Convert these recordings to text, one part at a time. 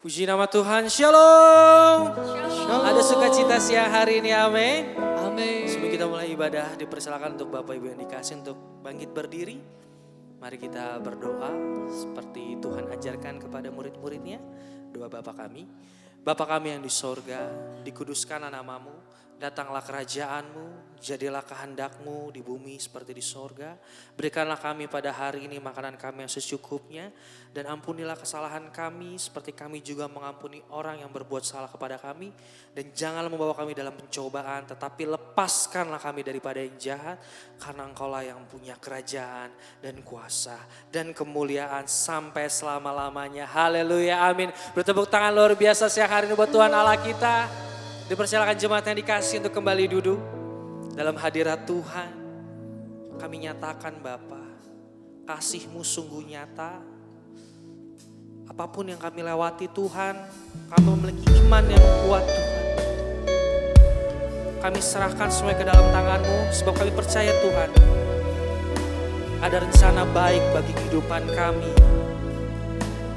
Puji nama Tuhan, Shalom. Shalom. Ada sukacita siang hari ini, amin. Amin. Sebelum kita mulai ibadah, dipersilakan untuk Bapak Ibu yang dikasih untuk bangkit berdiri. Mari kita berdoa seperti Tuhan ajarkan kepada murid-muridnya. Doa Bapa kami. Bapa kami yang di sorga, dikuduskanlah namamu, datanglah kerajaanmu, jadilah kehendakmu di bumi seperti di sorga. Berikanlah kami pada hari ini makanan kami yang secukupnya, dan ampunilah kesalahan kami seperti kami juga mengampuni orang yang berbuat salah kepada kami. Dan janganlah membawa kami dalam pencobaan, tetapi lepaskanlah kami daripada yang jahat, karena Engkaulah yang punya kerajaan dan kuasa dan kemuliaan sampai selama-lamanya. Haleluya, amin. Bertepuk tangan luar biasa siang hari ini buat Tuhan Allah kita. Dipersilakan jemaat yang dikasih untuk kembali duduk dalam hadirat Tuhan. Kami nyatakan Bapa, kasih-Mu sungguh nyata. Apapun yang kami lewati Tuhan, kami memiliki iman yang kuat Tuhan. Kami serahkan semua ke dalam tangan-Mu, sebab kami percaya Tuhan, ada rencana baik bagi kehidupan kami.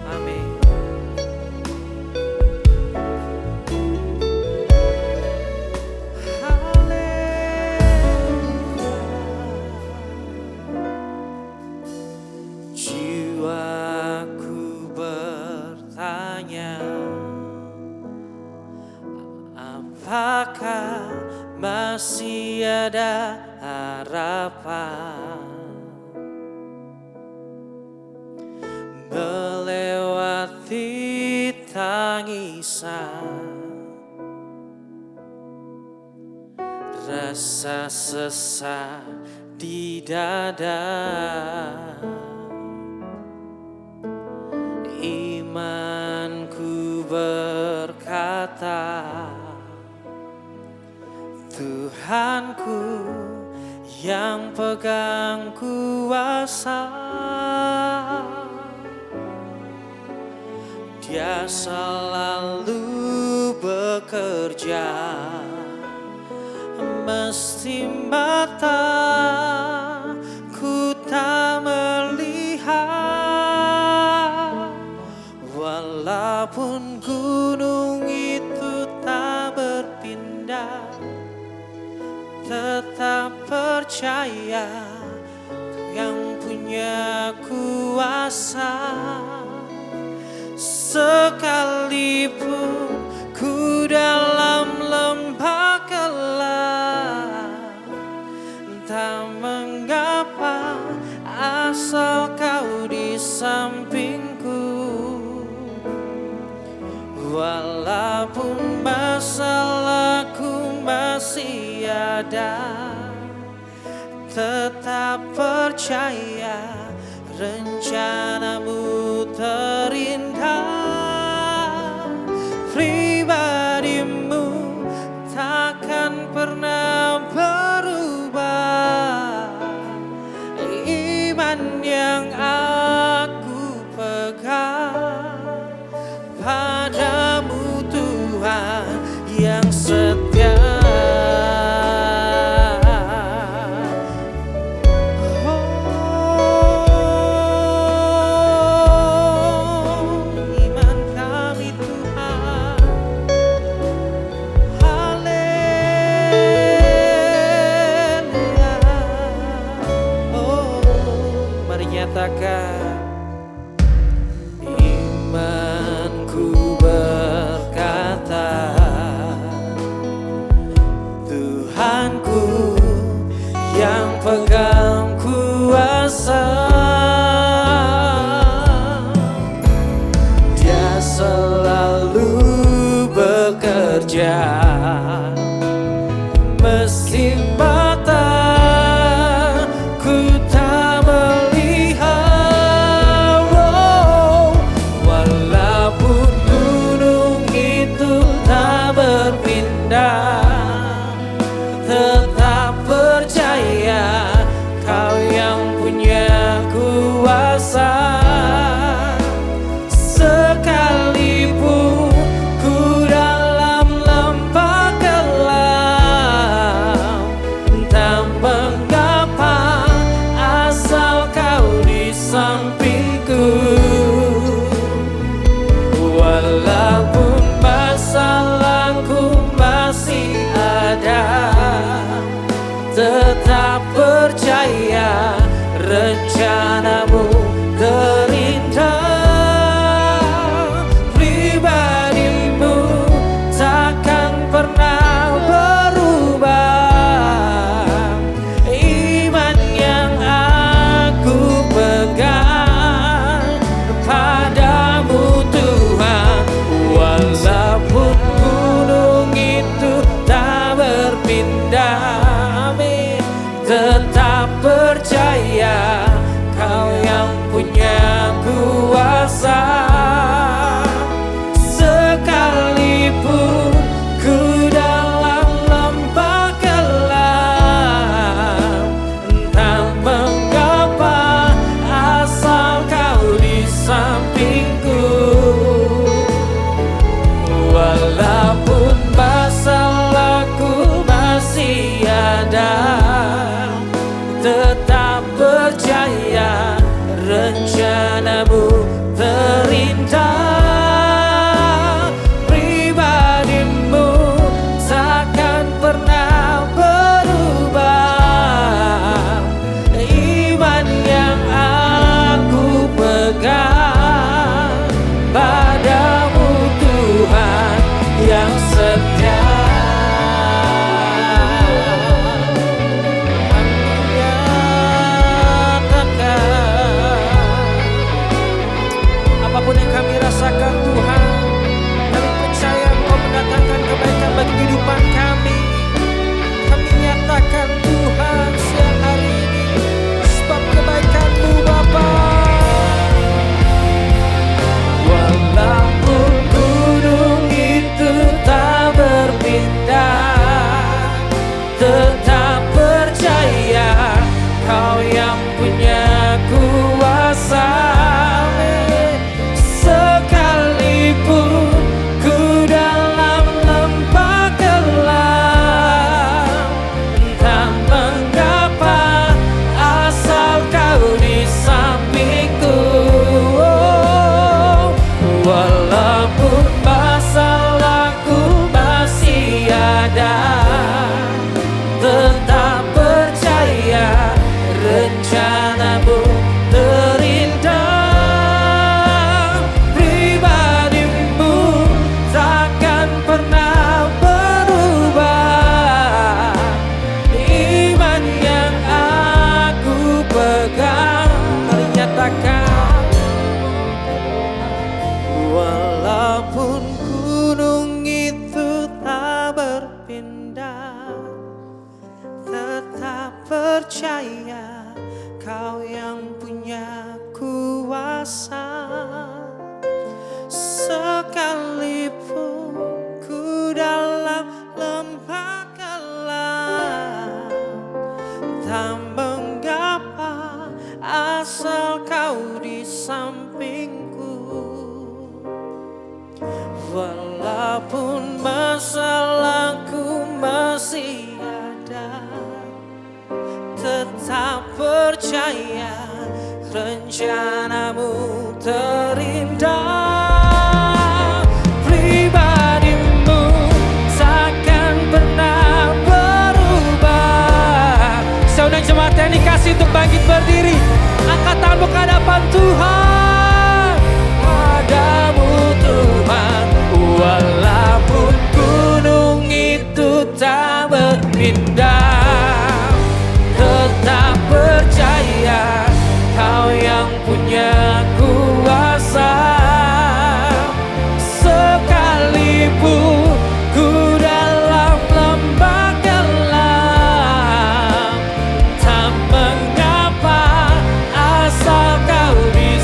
Amin. Jiwaku bertanya, apakah masih ada harapan melewati tangisan, rasa sesak di dada. Imanku berkata, Tuhanku yang pegang kuasa, Dia selalu bekerja, mesti mataku tak melihat, walaupun gunung itu tak berpindah, tetap percaya Kau yang punya kuasa. Sekalipun ku dalam lembah gelap, tak mengapa asal Kau di sampingku. Walaupun masalahku masih ada, tetap percaya rencana-Mu terindah. Pribadi-Mu takkan pernah berubah. Iman yang aku pegang padamu Tuhan yang setia. Iman kami Tuhan, haleluya. Mari nyatakan, imanku berkata, Tuhanku yang pegang kuasa, Dia selalu bekerja, meski mataku tak melihat. Walaupun gunung itu tak berpindah, tetap percaya Kau yang punya kuasa. Sekalipun ku dalam lembah gelap, tak mengapa asal Kau di sampingku. Walau tetap percaya rencanamu terindah. Pribadimu takkan pernah berubah. Iman yang aku pegang padamu Tuhan, walaupun gunung itu tak berpindah, tetap percaya Kau yang punya kuasa. Sekalipun ku dalam lembah gelap, entah mengapa asal Kau di sampingku. Walaupun masalahku masih ada, tetap percaya rencanamu terindah. Pribadimu takkan pernah berubah. Iman yang aku pegang padamu Tuhan yang setia. Apapun yang kami rasakan Tuhan, kami percaya Engkau mendatangkan kebaikan bagi kehidupan kami. Kami nyatakan Tuhan siang hari ini, sebab kebaikan-Mu Bapa. Walaupun gunung itu tak berpindah, tetap percaya Kau yang punya kuasa. Sekalipun ku dalam lembah gelap, entah mengapa asal Kau di sampingku. Walaupun masalahku masih ada, tetap percaya rencanamu terindah. Pribadimu takkan pernah berubah. Iman yang aku pegang, mari nyatakan. Walaupun gunung itu tak berpindah, tetap percaya Kau yang punya kuasa. Sekalipun ku dalam lembah gelap, tak mengapa asal Kau di sampingku. Walaupun masalahku masih ada, tetap percaya rencanamu terindah. Pribadimu takkan pernah berubah. Saudara jemaat yang dikasih untuk bangkit berdiri, angkat tanganmu ke hadapan Tuhan. Padamu Tuhan, walaupun gunung itu tak berpindah, tetap percaya Kau yang punya kuasa. Sekalipun ku dalam lembah gelap, tak mengapa asal Kau di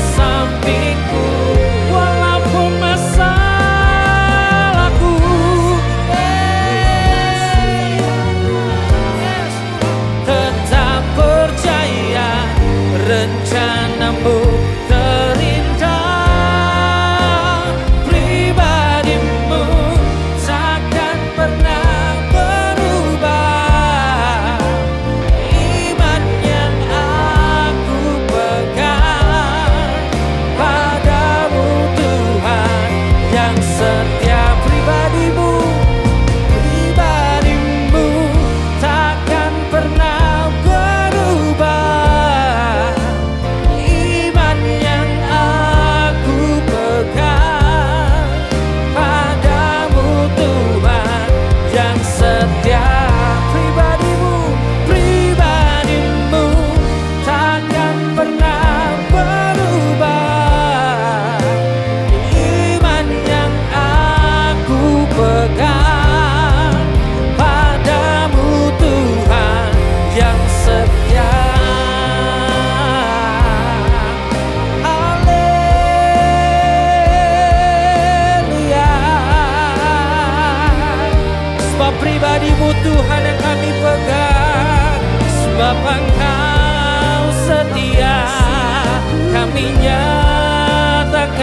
nyatakan.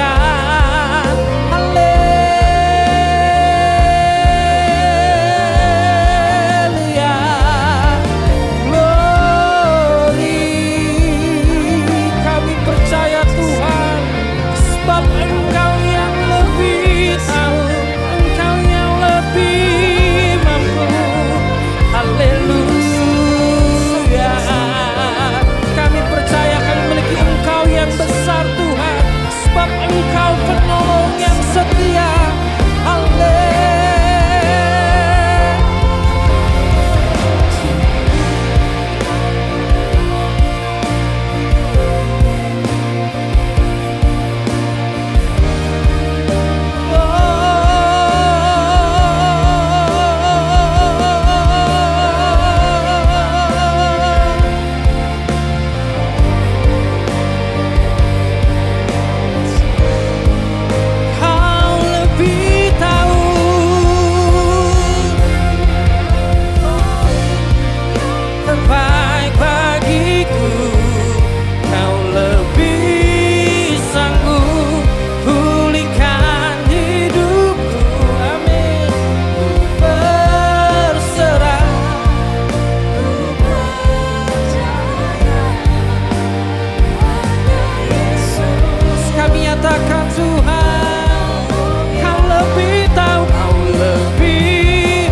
Haleluya, glory. Kami percaya Tuhan, sebab Engkau yang lebih tahu, Engkau yang lebih mampu. Haleluya, kami percaya kami memiliki Engkau yang besar Tuhan, sebab Engkau penolong yang setia. Haleluya. Kau lebih tahu, terbaik bagiku. Kau lebih sanggup pulihkan hidupku. Amin. Ku berserah, ku percaya. Yesus, kami nyatakan Tuhan, Kau lebih tahu, Kau lebih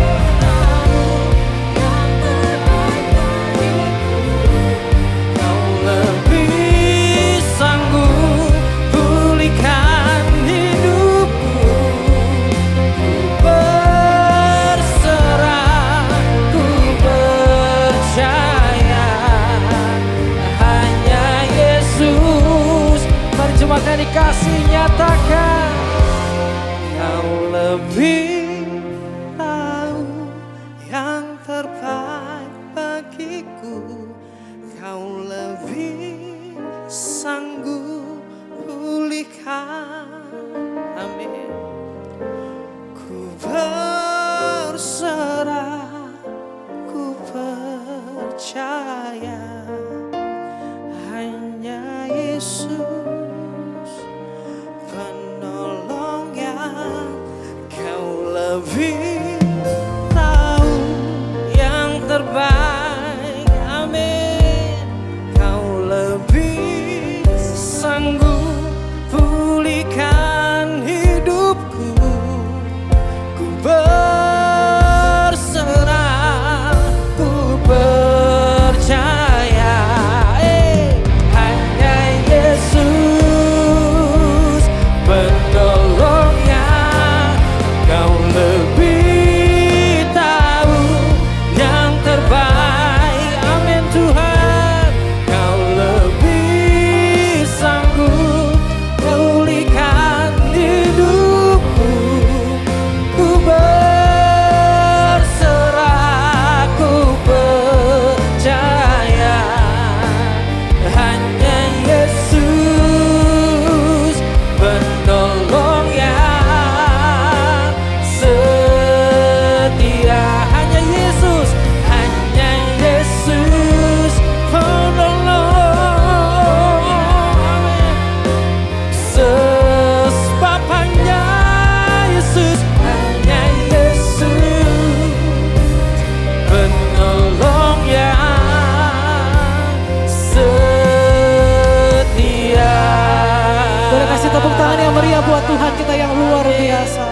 Kau lebih sanggup pulihkan hidupku. Ku berserah, ku percaya. Hanya Yesus. Mari cuma dikasih nyatakan. Kau lebih tahu yang terbaik bagiku. Kau lebih sanggup pulihkan. Amin. Ku berserah, ku percaya. Hanya Yesus penolong yang Kau lebih tahu yang terbaik. Amin. Kau lebih sanggup pulihkan hidupku. Ku berserah, ku percaya. Hanya Yesus penolong yang Kau lebih tahu yang terbaik. Amin Tuhan. Kau lebih sanggup pulihkan hidupku. Ku berserah, ku percaya. Hanya Yesus penolong yang setia. Hanya Yesus, hanya Yesus penolong. Amin. Sebab hanya Yesus, hanya Yesus penolong yang setia. Boleh kasih tepuk tangan yang meriah buat Tuhan kita yang luar biasa.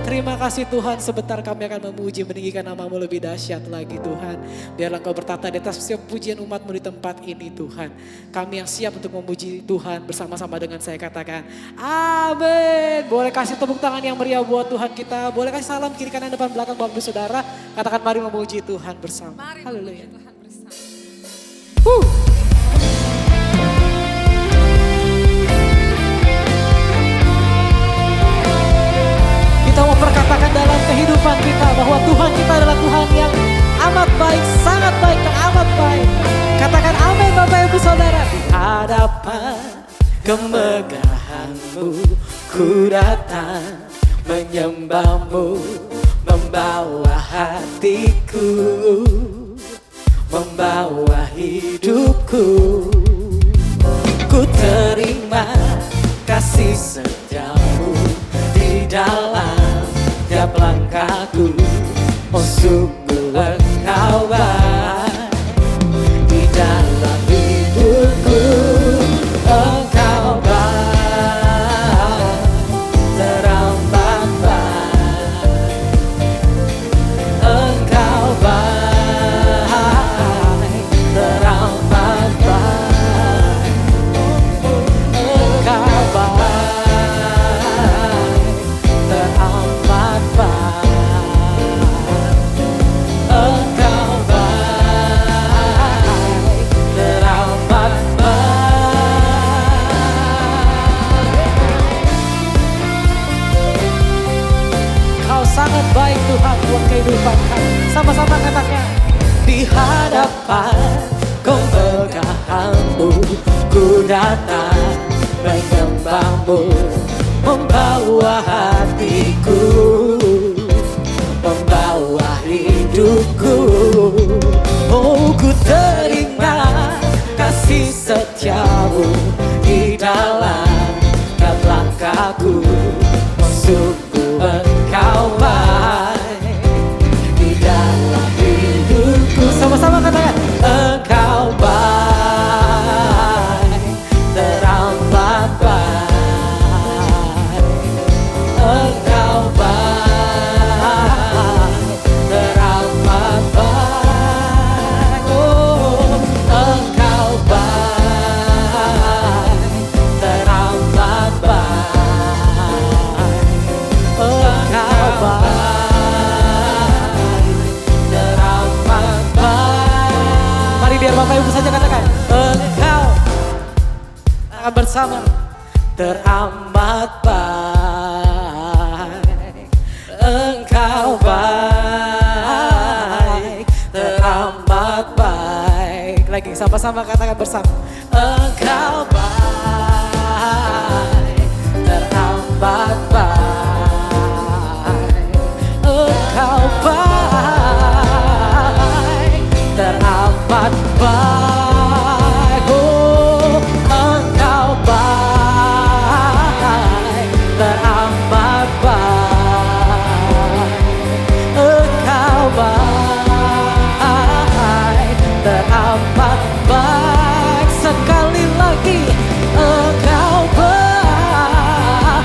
Terima kasih Tuhan, sebentar kami akan memuji meninggikan nama-Mu lebih dahsyat lagi Tuhan. Biarlah Engkau bertata di atas setiap pujian umat-Mu di tempat ini Tuhan. Kami yang siap untuk memuji Tuhan bersama-sama dengan saya katakan amin. Boleh kasih tepuk tangan yang meriah buat Tuhan kita. Boleh kasih salam kiri kanan depan belakang Bapak Ibu Saudara. Katakan mari memuji Tuhan bersama. Mari Haleluya. memuji Tuhan bersama. Kita mau perkatakan dalam kehidupan kita bahwa Tuhan kita adalah Tuhan yang amat baik, sangat baik dan amat baik. Katakan amin Bapak Ibu Saudara. Di hadapan kemegahan-Mu ku datang menyembah-Mu, membawa hatiku, membawa hidupku. Ku terima kasih setiamu di dalam tiap langkahku. Oh sungguh engkau baik di dalam hidupku. Engkau baik, teramat baik. Engkau baik, teramat baik. Engkau baik, teramat baik. Engkau baik, teramat baik. Kau sangat baik Tuhan buat kehidupan kami. Sama-sama katakan. Di hadapan kemegahanmu ku datang menyembahmu, membawa hatiku, membawa hidupku. Oh ku teringat kasih setiamu di dalam tiap langkahku. Oh sungguh engkau baik di dalam hidupku. Sama-sama katakan. Engkau baik, teramat baik. Engkau baik, teramat baik. Oh, engkau baik, teramat baik. Engkau baik, teramat baik. Mari biar Bapak Ibu saja katakan. Engkau akan bersama teramat baik. Engkau baik, teramat baik. Lagi sama-sama katakan bersama. Engkau baik, teramat baik. Engkau baik, teramat baik. Oh, engkau baik, teramat baik. Engkau baik, teramat baik. Sekali lagi. Engkau baik,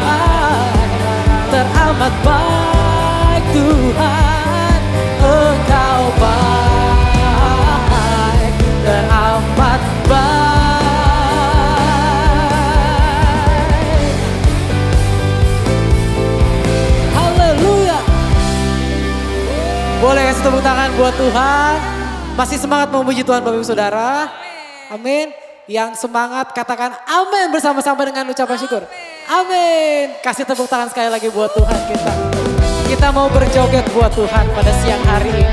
teramat baik Tuhan. Engkau baik, teramat baik. Haleluya. Boleh kasih tepuk tangan buat Tuhan. Masih semangat memuji Tuhan Bapak Ibu Saudara? Amin. Yang semangat katakan amin bersama-sama dengan ucapan syukur. Amin. Kasih tepuk tangan sekali lagi buat Tuhan kita. Kita mau berjoget buat Tuhan pada siang hari ini.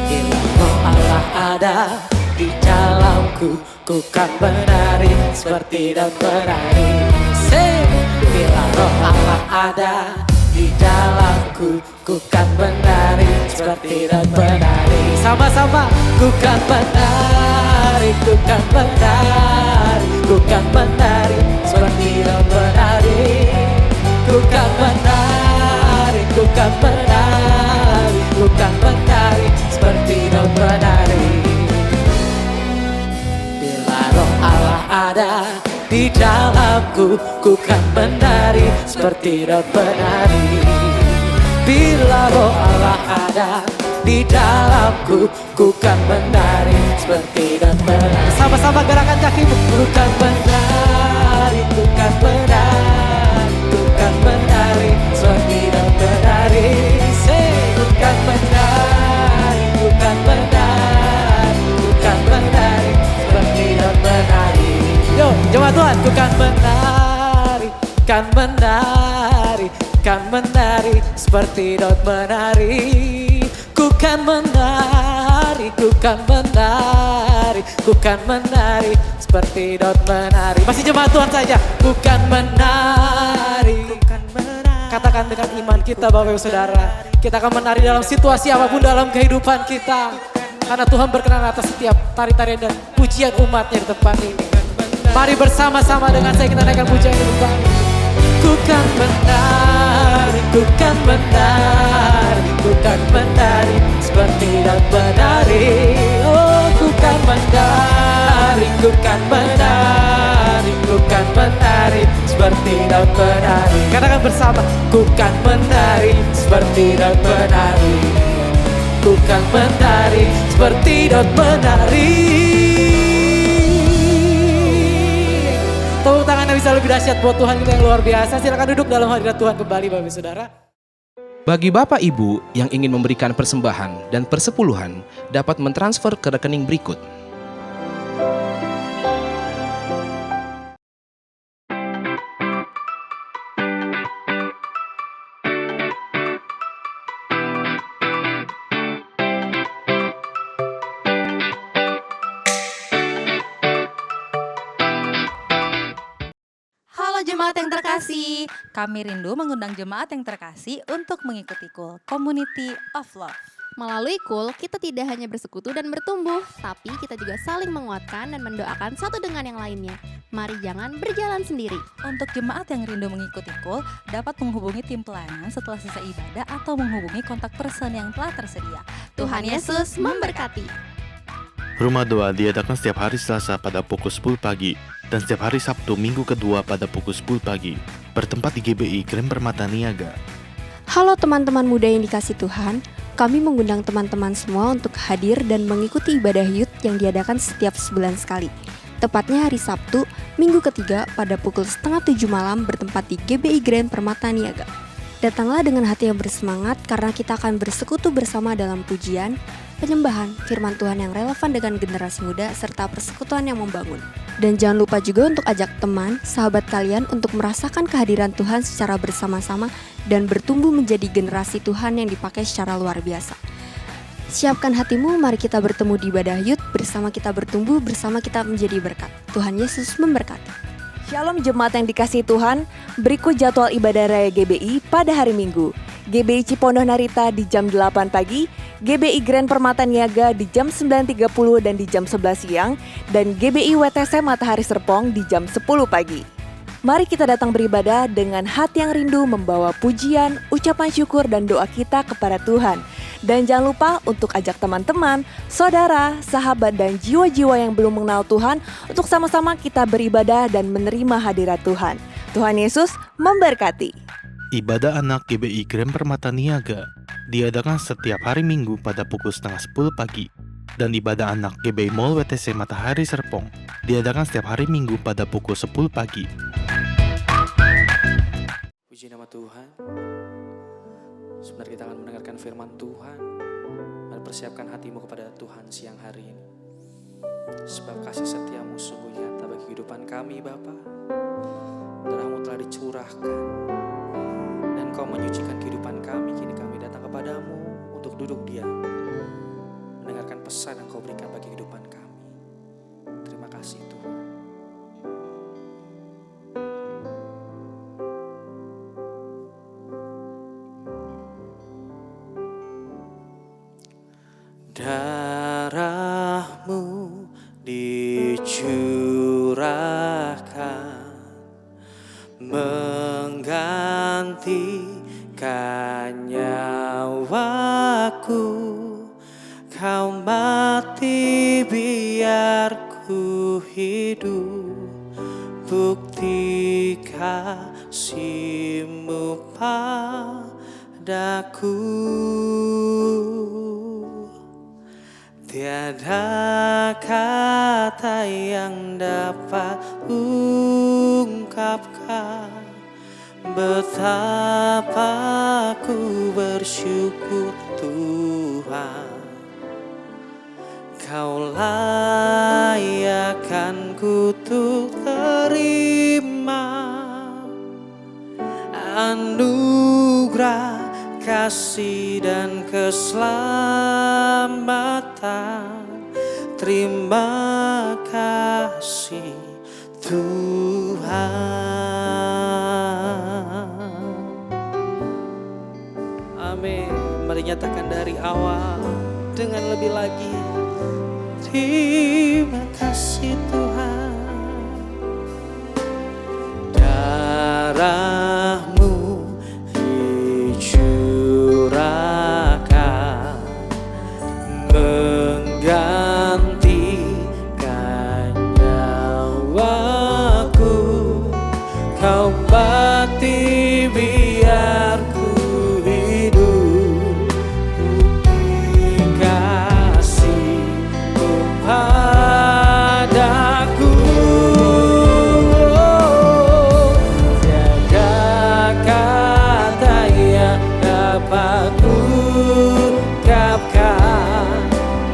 Bila Roh Allah ada di dalamku, ku kan menari seperti daun penari. Bila Roh Allah ada di dalamku, ku kan menari seperti daun penari. Sama-sama. Ku kan menari, ku kan menari, ku kan menari seperti daun penari. Ku kan menari, ku kan menari, ku kan menari seperti daun penari. Bila Roh Allah ada di dalamku, ku kan menari seperti daun penari. Bila Roh Allah ada di dalamku, ku kan menari seperti daun penari. Sama-sama gerakan kakimu. Ku kan menari, ku kan menari, ku kan menari seperti daun penari. Ku kan menari, ku kan menari, ku kan menari seperti daun penari. Yo, jemaat Tuhan, ku kan menari, kan menari, kan menari seperti daun menari. Ku kan menari, ku kan menari, ku kan menari seperti daun menari. Masih jemaat Tuhan saja. Ku kan menari, ku kan menari, Katakan dengan iman kita Bapak Ibu Saudara. Kita akan menari dalam situasi apapun dalam kehidupan kita. Karena Tuhan berkenan atas setiap tari-tarian dan pujian umatnya di tempat ini. Mari bersama-sama dengan saya kita naikkan pujian ini kembali. Ku kan menari, ku kan menari, ku kan menari seperti Daud menari. Oh, ku kan menari, ku kan menari, ku kan menari seperti Daud menari. Katakan bersama, ku kan menari seperti Daud menari. Ku kan menari seperti Daud menari. Tepuk tangannya bisa lebih dahsyat buat Tuhan kita yang luar biasa. Silakan duduk dalam hadirat Tuhan kembali Bapak Ibu Saudara. Bagi Bapak Ibu yang ingin memberikan persembahan dan persepuluhan dapat mentransfer ke rekening berikut. Halo jemaat yang terkasih, kami rindu mengundang jemaat yang terkasih untuk mengikuti KUL, Community of Love. Melalui KUL, kita tidak hanya bersekutu dan bertumbuh, tapi kita juga saling menguatkan dan mendoakan satu dengan yang lainnya. Mari jangan berjalan sendiri. Untuk jemaat yang rindu mengikuti KUL, dapat menghubungi tim pelayanan setelah selesai ibadah atau menghubungi kontak person yang telah tersedia. Tuhan Yesus memberkati. Rumah Doa diadakan setiap hari Selasa pada pukul 10 pagi dan setiap hari Sabtu minggu kedua pada pukul 10 pagi. Bertempat di GBI Grand Permata Niaga. Halo teman-teman muda yang dikasih Tuhan, kami mengundang teman-teman semua untuk hadir dan mengikuti ibadah youth yang diadakan setiap sebulan sekali. Tepatnya hari Sabtu, minggu ketiga pada pukul 6:30 malam bertempat di GBI Grand Permata Niaga. Datanglah dengan hati yang bersemangat karena kita akan bersekutu bersama dalam pujian, penyembahan, firman Tuhan yang relevan dengan generasi muda, serta persekutuan yang membangun. Dan jangan lupa juga untuk ajak teman, sahabat kalian untuk merasakan kehadiran Tuhan secara bersama-sama dan bertumbuh menjadi generasi Tuhan yang dipakai secara luar biasa. Siapkan hatimu, mari kita bertemu di ibadah youth, bersama kita bertumbuh, bersama kita menjadi berkat. Tuhan Yesus memberkati. Shalom jemaat yang dikasihi Tuhan, berikut jadwal ibadah raya GBI pada hari Minggu. GBI Cipondoh Narita di jam 8 pagi, GBI Grand Permata Niaga di jam 9.30 dan di jam 11 siang, dan GBI WTC Matahari Serpong di jam 10 pagi. Mari kita datang beribadah dengan hati yang rindu membawa pujian, ucapan syukur dan doa kita kepada Tuhan. Dan jangan lupa untuk ajak teman-teman, saudara, sahabat dan jiwa-jiwa yang belum mengenal Tuhan untuk sama-sama kita beribadah dan menerima hadirat Tuhan. Tuhan Yesus memberkati. Ibadah anak GBI Grand Permata Niaga diadakan setiap hari Minggu pada pukul 9:30 pagi. Dan ibadah anak GBI Mall WTC Matahari Serpong diadakan setiap hari Minggu pada pukul 10 pagi. Puji nama Tuhan. Sebentar kita akan mendengarkan firman Tuhan. Mari persiapkan hatimu kepada Tuhan siang hari ini. Sebab kasih setiamu sungguh nyata bagi kehidupan kami Bapa. Darahmu telah dicurahkan. Dan kau menyucikan kehidupan kami. Kini kami datang kepadamu untuk duduk diam. Mendengarkan pesan yang kau berikan bagi kehidupan kami. Terima kasih Tuhan. Darahmu dicurahkan menggantikan nyawaku. Kau mati biar ku hidup, bukti kasih-Mu padaku. Tiada kata yang dapat ungkapkan betapa ku bersyukur Tuhan. Kau layakkan ku untuk terima anugerah kasih dan keselamatan. Terima kasih Tuhan. nyatakan dari awal dengan lebih lagi. Terima kasih Tuhan. Darah-Mu dicurahkan menggantikan nyawaku. Kau mati biar ku hidup. Bukti kasih-Mu padaku. Tiada kata yang dapat ungkapkan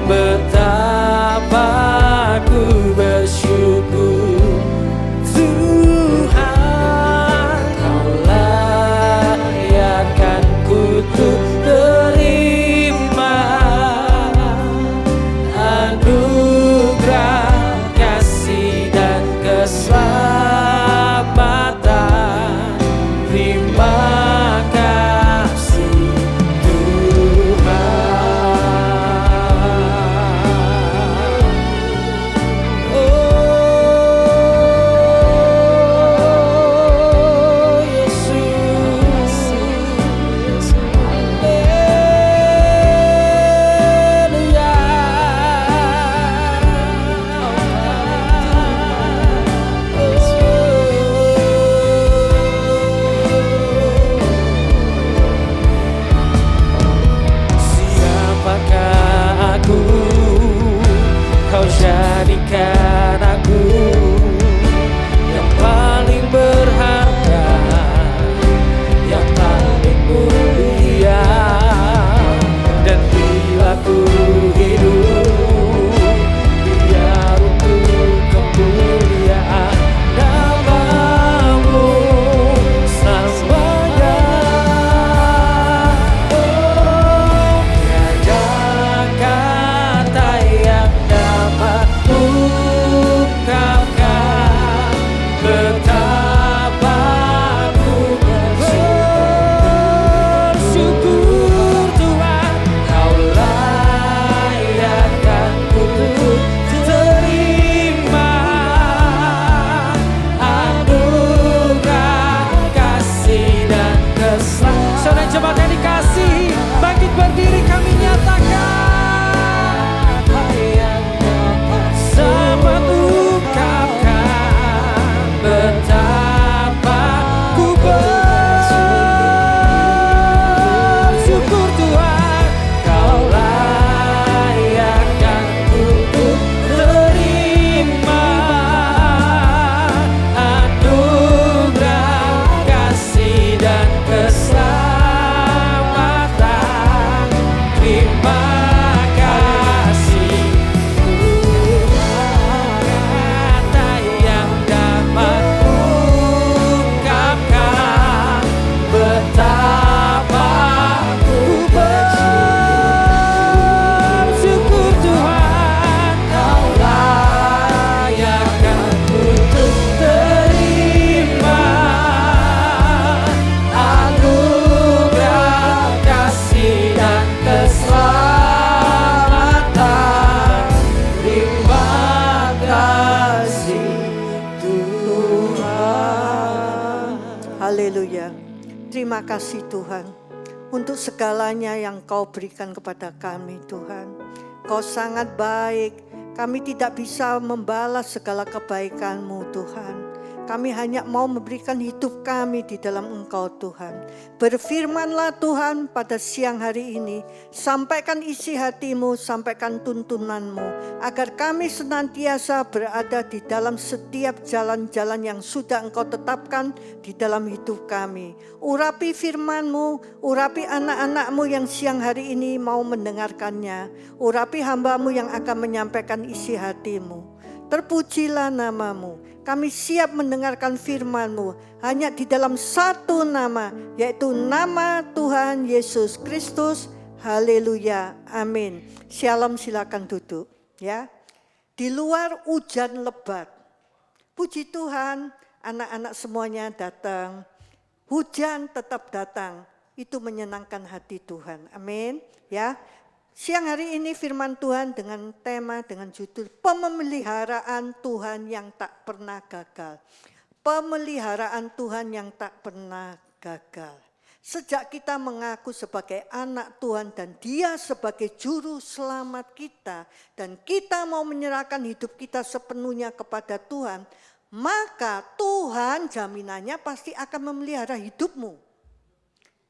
betapa ku bersyukur. Tuhan, Kau layakkan kutuk terima anugerah kasih dan keselamatan. Terima kasih Tuhan. Oh Yesus, Haleluya. Siapakah aku? Kau jadikan aku yang paling berharga, yang paling mulia. Dan bila ku hidup, biar untuk kemuliaan nama-Mu selamanya. Oh, tiada kata yang dapat ungkapkan betapa ku bersyukur. Tuhan, Kau layakkan kutuk terima anugerah kasih dan keselamatan. Saudara jemaat yang dikasih, bangkit berdiri kami nyatakan sama ungkapkan betapa ku bersyukur. Tuhan, Kau layakkan kutuk terima anugerah kasih dan keselamatan. Terima kasih Tuhan, kata yang dapat ungkapkan betapa ku bersyukur. Tuhan, Kau layakkan kutuk terima anugerah kasih dan keselamatan. Terima kasih Tuhan. Haleluya. Terima kasih Tuhan untuk segalanya yang Kau berikan kepada kami Tuhan. Kau sangat baik. Kami tidak bisa membalas segala kebaikan-Mu Tuhan. Kami hanya mau memberikan hidup kami di dalam Engkau Tuhan. Berfirmanlah Tuhan pada siang hari ini. Sampaikan isi hati-Mu, sampaikan tuntunan-Mu. Agar kami senantiasa berada di dalam setiap jalan-jalan yang sudah Engkau tetapkan di dalam hidup kami. Urapi firman-Mu, urapi anak-anak-Mu yang siang hari ini mau mendengarkannya. Urapi hamba-Mu yang akan menyampaikan isi hati-Mu. Terpujilah nama-Mu. Kami siap mendengarkan firman-Mu hanya di dalam satu nama, yaitu nama Tuhan Yesus Kristus. Haleluya, amin. Shalom, silakan duduk ya. Di luar hujan lebat. Puji Tuhan, anak-anak semuanya datang. Hujan tetap datang. itu menyenangkan hati Tuhan. Amin. Ya. Siang hari ini firman Tuhan dengan tema, dengan judul pemeliharaan Tuhan yang tak pernah gagal. Pemeliharaan Tuhan yang tak pernah gagal. Sejak kita mengaku sebagai anak Tuhan dan Dia sebagai juru selamat kita, dan kita mau menyerahkan hidup kita sepenuhnya kepada Tuhan, maka Tuhan jaminannya pasti akan memelihara hidupmu.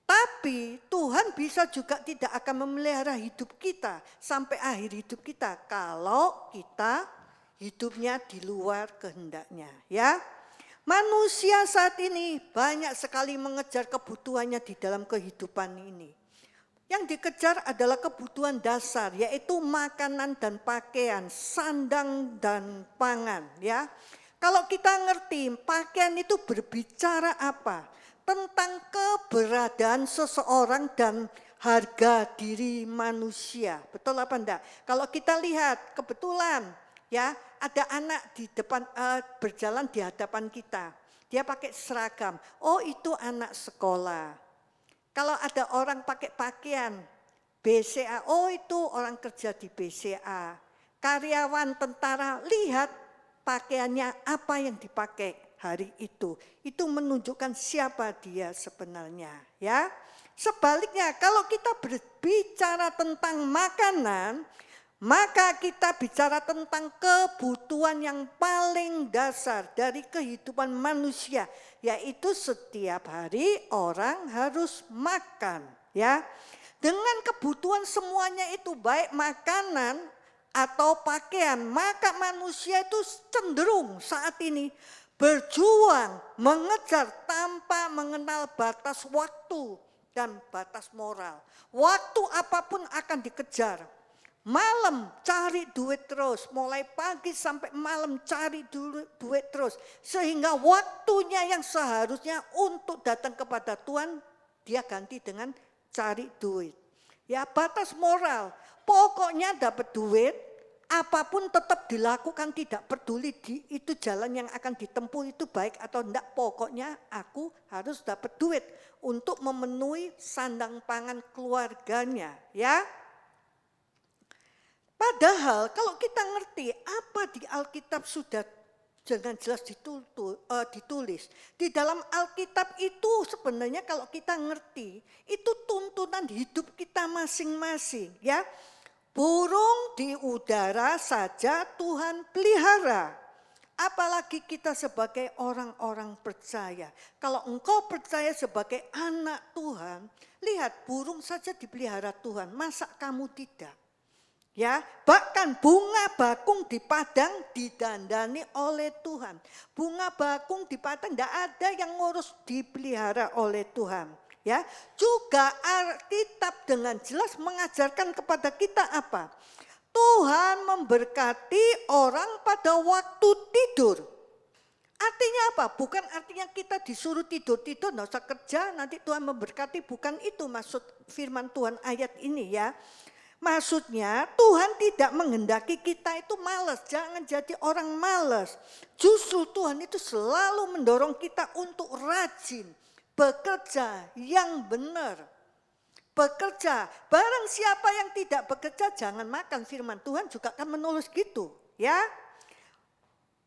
Tapi Tuhan bisa juga tidak akan memelihara hidup kita sampai akhir hidup kita kalau kita hidupnya di luar kehendaknya, ya. Manusia saat ini banyak sekali mengejar kebutuhannya di dalam kehidupan ini. Yang dikejar adalah kebutuhan dasar, yaitu makanan dan pakaian, sandang dan pangan, ya. Kalau kita ngerti pakaian itu berbicara apa? Tentang keberadaan seseorang dan harga diri manusia. Betul apa enggak? Kalau kita lihat kebetulan, ya, ada anak di depan berjalan di hadapan kita. Dia pakai seragam. Oh, itu anak sekolah. Kalau ada orang pakai pakaian BCA, oh itu orang kerja di BCA. Karyawan tentara, lihat pakaiannya apa yang dipakai hari itu. Itu menunjukkan siapa dia sebenarnya, ya. Sebaliknya, kalau kita berbicara tentang makanan, maka kita bicara tentang kebutuhan yang paling dasar dari kehidupan manusia, yaitu setiap hari orang harus makan, ya. Dengan kebutuhan semuanya itu, baik makanan atau pakaian, maka manusia itu cenderung saat ini berjuang mengejar tanpa mengenal batas waktu dan batas moral. Waktu apapun akan dikejar. Malam cari duit terus, mulai pagi sampai malam cari duit terus. Sehingga waktunya yang seharusnya untuk datang kepada Tuhan, dia ganti dengan cari duit. Ya, batas moral, pokoknya dapat duit, apapun tetap dilakukan, tidak peduli itu jalan yang akan ditempuh itu baik atau enggak. Pokoknya aku harus dapat duit untuk memenuhi sandang pangan keluarganya, ya. Padahal kalau kita ngerti apa di Alkitab sudah dengan jelas ditulis. Di dalam Alkitab itu sebenarnya kalau kita ngerti, itu tuntunan hidup kita masing-masing, ya. Burung di udara saja Tuhan pelihara. Apalagi kita sebagai orang-orang percaya. Kalau engkau percaya sebagai anak Tuhan, lihat burung saja dipelihara Tuhan, masa kamu tidak? Ya, bahkan bunga bakung di padang didandani oleh Tuhan. Bunga bakung di padang tidak ada yang ngurus, dipelihara oleh Tuhan. Ya, juga Alkitab dengan jelas mengajarkan kepada kita apa? Tuhan memberkati orang pada waktu tidur. Artinya apa? Bukan artinya kita disuruh tidur-tidur, nggak usah kerja, nanti Tuhan memberkati. Bukan itu maksud firman Tuhan ayat ini, ya. Maksudnya Tuhan tidak menghendaki kita itu malas, jangan jadi orang malas. Justru Tuhan itu selalu mendorong kita untuk rajin, bekerja yang benar. Bekerja, barang siapa yang tidak bekerja jangan makan, firman Tuhan juga akan menulis gitu, ya.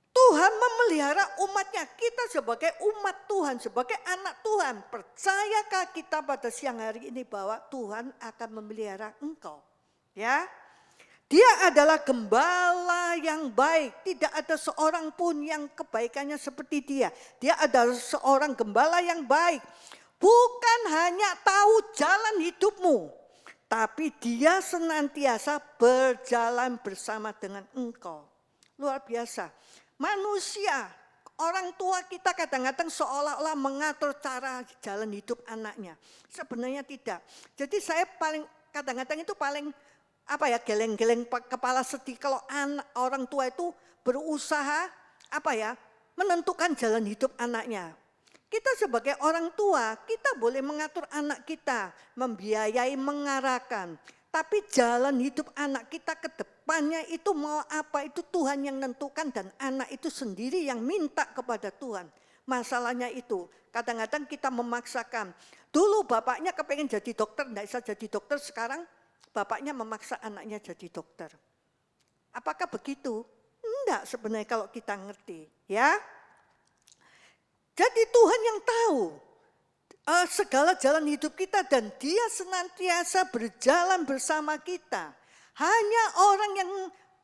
Tuhan memelihara umatnya, kita sebagai umat Tuhan, sebagai anak Tuhan. Percayakah kita pada siang hari ini bahwa Tuhan akan memelihara engkau? Ya, Dia adalah gembala yang baik. Tidak ada seorang pun yang kebaikannya seperti Dia. Dia adalah seorang gembala yang baik. Bukan hanya tahu jalan hidupmu, tapi Dia senantiasa berjalan bersama dengan engkau. Luar biasa. Manusia, orang tua kita kadang-kadang seolah-olah mengatur cara jalan hidup anaknya. Sebenarnya tidak. Jadi saya kadang-kadang itu paling geleng-geleng kepala sedih kalau orang tua itu berusaha menentukan jalan hidup anaknya. Kita sebagai orang tua, kita boleh mengatur anak kita, membiayai, mengarahkan. Tapi jalan hidup anak kita ke depannya itu mau apa, itu Tuhan yang menentukan, dan anak itu sendiri yang minta kepada Tuhan. Masalahnya itu, kadang-kadang kita memaksakan. Dulu bapaknya kepengen jadi dokter, tidak bisa jadi dokter, sekarang bapaknya memaksa anaknya jadi dokter. Apakah begitu? Enggak sebenarnya kalau kita ngerti, ya. Jadi Tuhan yang tahu segala jalan hidup kita dan Dia senantiasa berjalan bersama kita.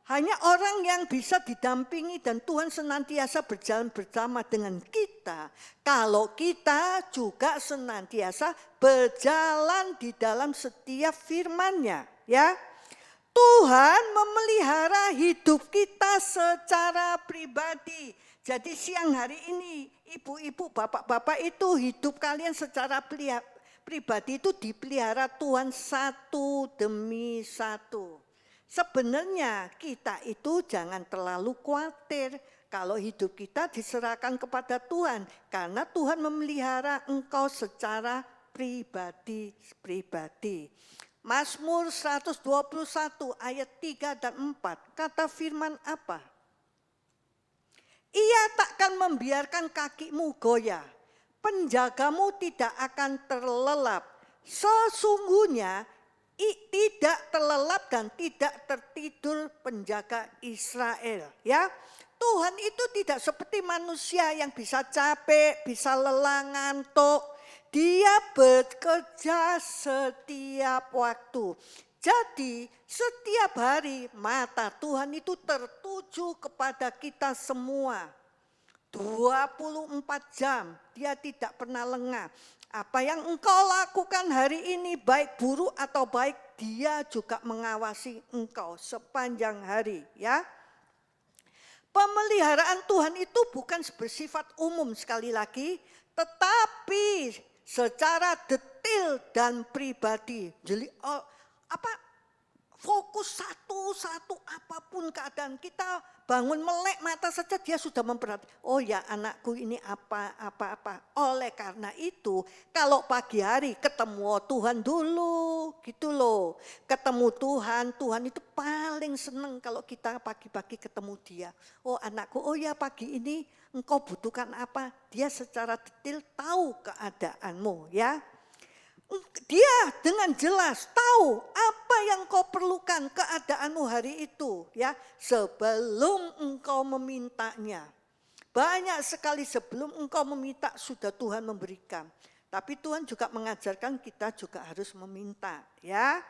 Hanya orang yang bisa didampingi dan Tuhan senantiasa berjalan bersama dengan kita. Kalau kita juga senantiasa berjalan di dalam setiap firman-Nya, ya. Tuhan memelihara hidup kita secara pribadi. Jadi siang hari ini, ibu-ibu, bapak-bapak itu hidup kalian secara pribadi itu dipelihara Tuhan satu demi satu. Sebenarnya kita itu jangan terlalu khawatir kalau hidup kita diserahkan kepada Tuhan. Karena Tuhan memelihara engkau secara pribadi. Mazmur 121 ayat 3 dan 4, kata firman apa? Ia takkan membiarkan kakimu goyah, penjagamu tidak akan terlelap. Sesungguhnya tidak terlelap dan tidak tertidur penjaga Israel. Ya, Tuhan itu tidak seperti manusia yang bisa capek, bisa lelah, ngantuk. Dia bekerja setiap waktu. Jadi setiap hari mata Tuhan itu tertuju kepada kita semua. 24 jam Dia tidak pernah lengah. Apa yang engkau lakukan hari ini baik buruk atau baik, Dia juga mengawasi engkau sepanjang hari, ya. Pemeliharaan Tuhan itu bukan bersifat umum sekali lagi, tetapi secara detail dan pribadi. Jadi fokus satu-satu apapun keadaan kita, bangun melek mata saja dia sudah memperhatikan. Oh ya, anakku ini apa. Oleh karena itu, kalau pagi hari ketemu Tuhan dulu, gitu loh. Ketemu Tuhan itu paling senang kalau kita pagi-pagi ketemu Dia. Oh anakku, oh ya pagi ini engkau butuhkan apa? Dia secara detail tahu keadaanmu, ya. Dia dengan jelas tahu apa yang kau perlukan keadaanmu hari itu, ya, sebelum engkau memintanya. Banyak sekali sebelum engkau meminta sudah Tuhan memberikan. Tapi Tuhan juga mengajarkan kita juga harus meminta, ya.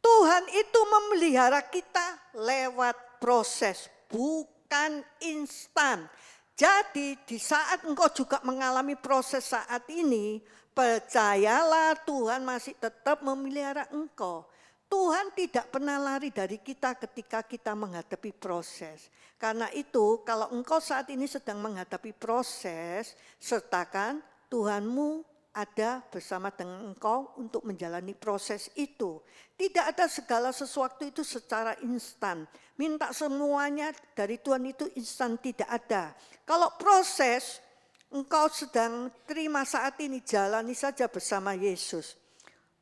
Tuhan itu memelihara kita lewat proses, bukan instan. Jadi di saat engkau juga mengalami proses saat ini, percayalah Tuhan masih tetap memelihara engkau. Tuhan tidak pernah lari dari kita ketika kita menghadapi proses. Karena itu kalau engkau saat ini sedang menghadapi proses, sertakan Tuhanmu ada bersama dengan engkau untuk menjalani proses itu. Tidak ada segala sesuatu itu secara instan. Minta semuanya dari Tuhan itu instan, tidak ada. Kalau proses engkau sedang terima saat ini, jalani saja bersama Yesus.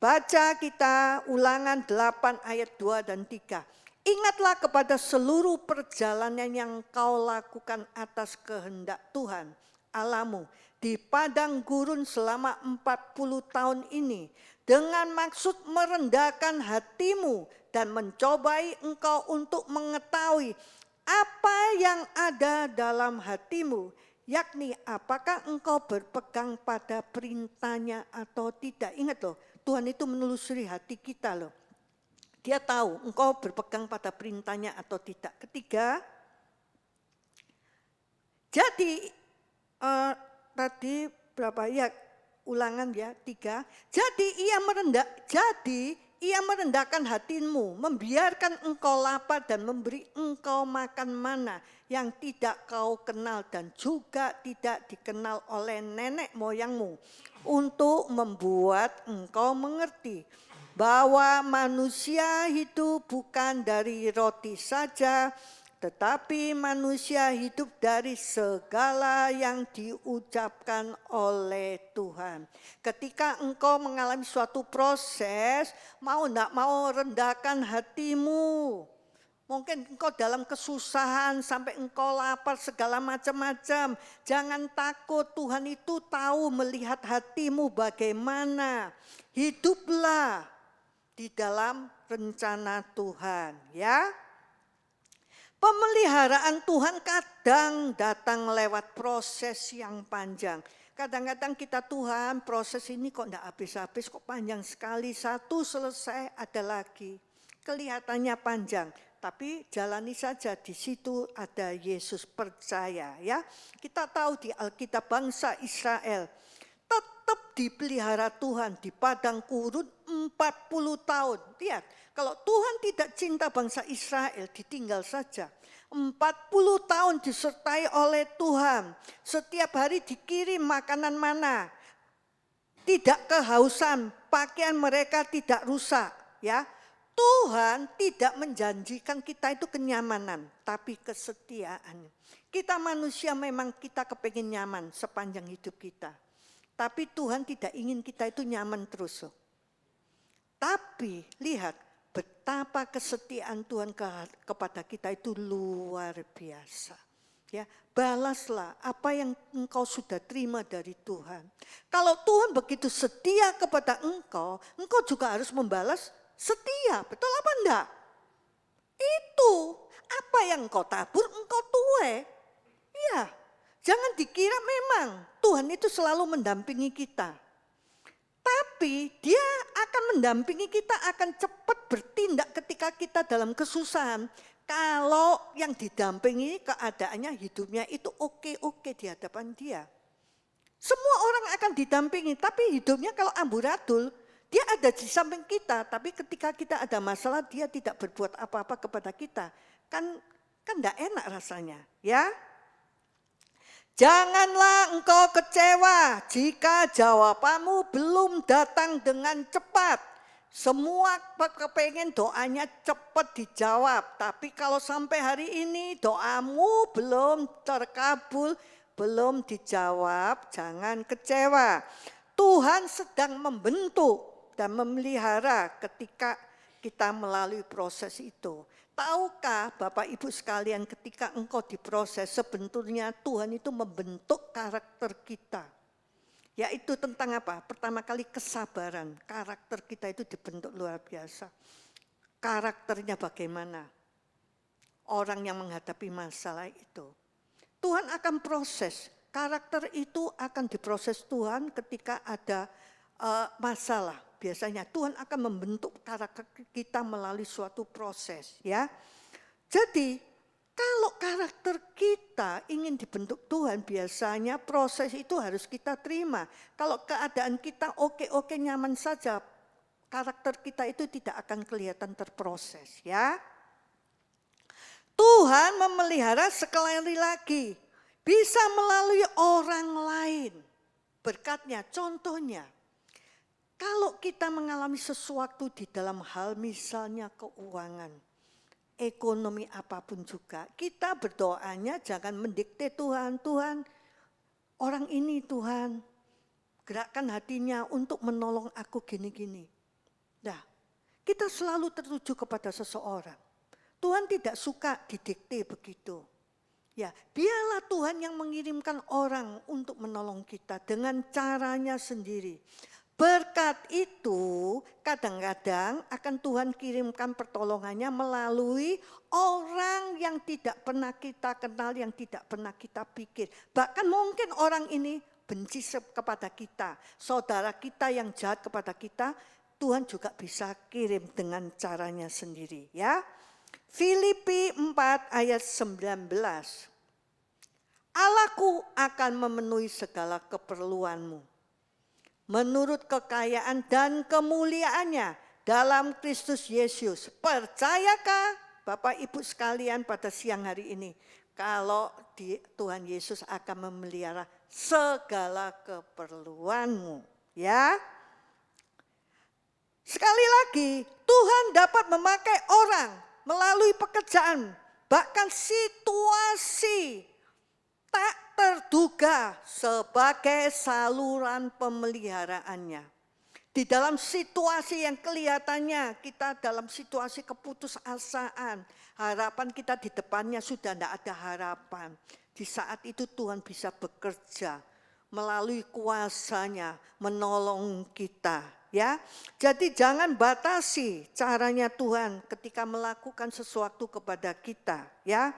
Baca kita Ulangan 8 ayat 2 dan 3. Ingatlah kepada seluruh perjalanan yang kau lakukan atas kehendak Tuhan Allahmu di padang gurun selama 40 tahun ini, dengan maksud merendahkan hatimu dan mencobai engkau untuk mengetahui apa yang ada dalam hatimu, yakni apakah engkau berpegang pada perintahnya atau tidak. Ingat loh, Tuhan itu menelusuri hati kita loh. Dia tahu engkau berpegang pada perintahnya atau tidak. Ketiga, jadi tadi berapa ya, Ulangan ya 3. Jadi ia merendahkan hatimu, membiarkan engkau lapar dan memberi engkau makan mana yang tidak kau kenal dan juga tidak dikenal oleh nenek moyangmu, untuk membuat engkau mengerti bahwa manusia hidup bukan dari roti saja, tetapi manusia hidup dari segala yang diucapkan oleh Tuhan. Ketika engkau mengalami suatu proses, mau tidak mau rendahkan hatimu. Mungkin engkau dalam kesusahan sampai engkau lapar segala macam-macam. Jangan takut, Tuhan itu tahu melihat hatimu bagaimana. Hiduplah di dalam rencana Tuhan, ya. Pemeliharaan Tuhan kadang datang lewat proses yang panjang. Kadang-kadang kita, Tuhan, proses ini kok enggak habis-habis, kok panjang sekali. Satu selesai, ada lagi. Kelihatannya panjang, tapi jalani saja, di situ ada Yesus, percaya, ya. Kita tahu di Alkitab bangsa Israel tetap dipelihara Tuhan di padang gurun 40 tahun. Lihat, kalau Tuhan tidak cinta bangsa Israel, ditinggal saja. 40 tahun disertai oleh Tuhan. Setiap hari dikirim makanan mana. Tidak kehausan, pakaian mereka tidak rusak, ya. Tuhan tidak menjanjikan kita itu kenyamanan, tapi kesetiaan. Kita manusia memang kita kepengen nyaman sepanjang hidup kita. Tapi Tuhan tidak ingin kita itu nyaman terus. Tapi lihat betapa kesetiaan Tuhan kepada kita itu luar biasa. Ya, balaslah apa yang engkau sudah terima dari Tuhan. Kalau Tuhan begitu setia kepada engkau, engkau juga harus membalas setia, betul apa enggak? Itu apa yang engkau tabur, engkau tuai. Ya, jangan dikira memang Tuhan itu selalu mendampingi kita. Tapi dia akan mendampingi kita, akan cepat bertindak ketika kita dalam kesusahan. Kalau yang didampingi keadaannya hidupnya itu oke-oke di hadapan dia. Semua orang akan didampingi, tapi hidupnya kalau amburadul, dia ada di samping kita, tapi ketika kita ada masalah dia tidak berbuat apa-apa kepada kita. Kan enggak enak rasanya, ya. Janganlah engkau kecewa jika jawabanmu belum datang dengan cepat. Semua kepengen doanya cepat dijawab, tapi kalau sampai hari ini doamu belum terkabul, belum dijawab, jangan kecewa. Tuhan sedang membentuk dan memelihara ketika kita melalui proses itu. Tahukah Bapak Ibu sekalian, ketika engkau diproses, sebetulnya Tuhan itu membentuk karakter kita. Yaitu tentang apa? Pertama kali kesabaran. Karakter kita itu dibentuk luar biasa. Karakternya bagaimana? Orang yang menghadapi masalah itu. Tuhan akan proses. Karakter itu akan diproses Tuhan ketika ada masalah. Biasanya Tuhan akan membentuk karakter kita melalui suatu proses, ya. Jadi kalau karakter kita ingin dibentuk Tuhan, biasanya proses itu harus kita terima. Kalau keadaan kita oke-oke nyaman saja, karakter kita itu tidak akan kelihatan terproses, ya. Tuhan memelihara sekali lagi, bisa melalui orang lain. Berkatnya, contohnya. Kalau kita mengalami sesuatu di dalam hal misalnya keuangan, ekonomi apapun juga, kita berdoanya jangan mendikte Tuhan. Tuhan, orang ini Tuhan, gerakkan hatinya untuk menolong aku gini-gini. Nah, kita selalu tertuju kepada seseorang. Tuhan tidak suka didikte begitu. Ya, biarlah Tuhan yang mengirimkan orang untuk menolong kita dengan caranya sendiri. Berkat itu kadang-kadang akan Tuhan kirimkan pertolongannya melalui orang yang tidak pernah kita kenal, yang tidak pernah kita pikir. Bahkan mungkin orang ini benci kepada kita, saudara kita yang jahat kepada kita, Tuhan juga bisa kirim dengan caranya sendiri, ya. Filipi 4 ayat 19. Allahku akan memenuhi segala keperluanmu menurut kekayaan dan kemuliaannya dalam Kristus Yesus. Percayakah Bapak Ibu sekalian pada siang hari ini, kalau Tuhan Yesus akan memelihara segala keperluanmu, ya. Sekali lagi, Tuhan dapat memakai orang melalui pekerjaan, bahkan situasi tak terduga sebagai saluran pemeliharaannya. Di dalam situasi yang kelihatannya kita dalam situasi keputusasaan, harapan kita di depannya sudah tidak ada harapan. Di saat itu Tuhan bisa bekerja melalui kuasanya menolong kita, ya. Jadi jangan batasi caranya Tuhan ketika melakukan sesuatu kepada kita, ya.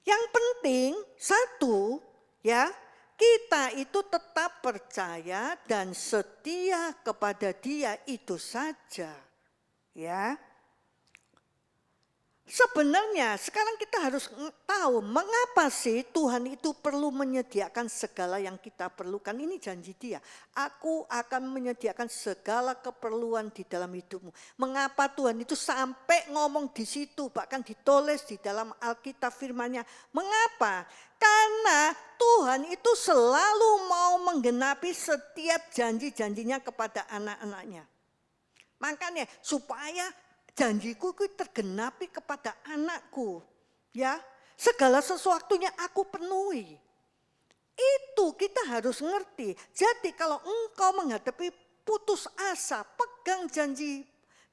Yang penting satu, ya, kita itu tetap percaya dan setia kepada Dia, itu saja, ya. Sebenarnya sekarang kita harus tahu mengapa sih Tuhan itu perlu menyediakan segala yang kita perlukan. Ini janji Dia. Aku akan menyediakan segala keperluan di dalam hidupmu. Mengapa Tuhan itu sampai ngomong di situ, bahkan ditulis di dalam Alkitab firman-Nya. Mengapa? Karena Tuhan itu selalu mau menggenapi setiap janji-janjinya kepada anak-anaknya. Makanya supaya janjiku itu tergenapi kepada anakku, ya. Segala sesuatunya aku penuhi. Itu kita harus ngerti. Jadi kalau engkau menghadapi putus asa, pegang janji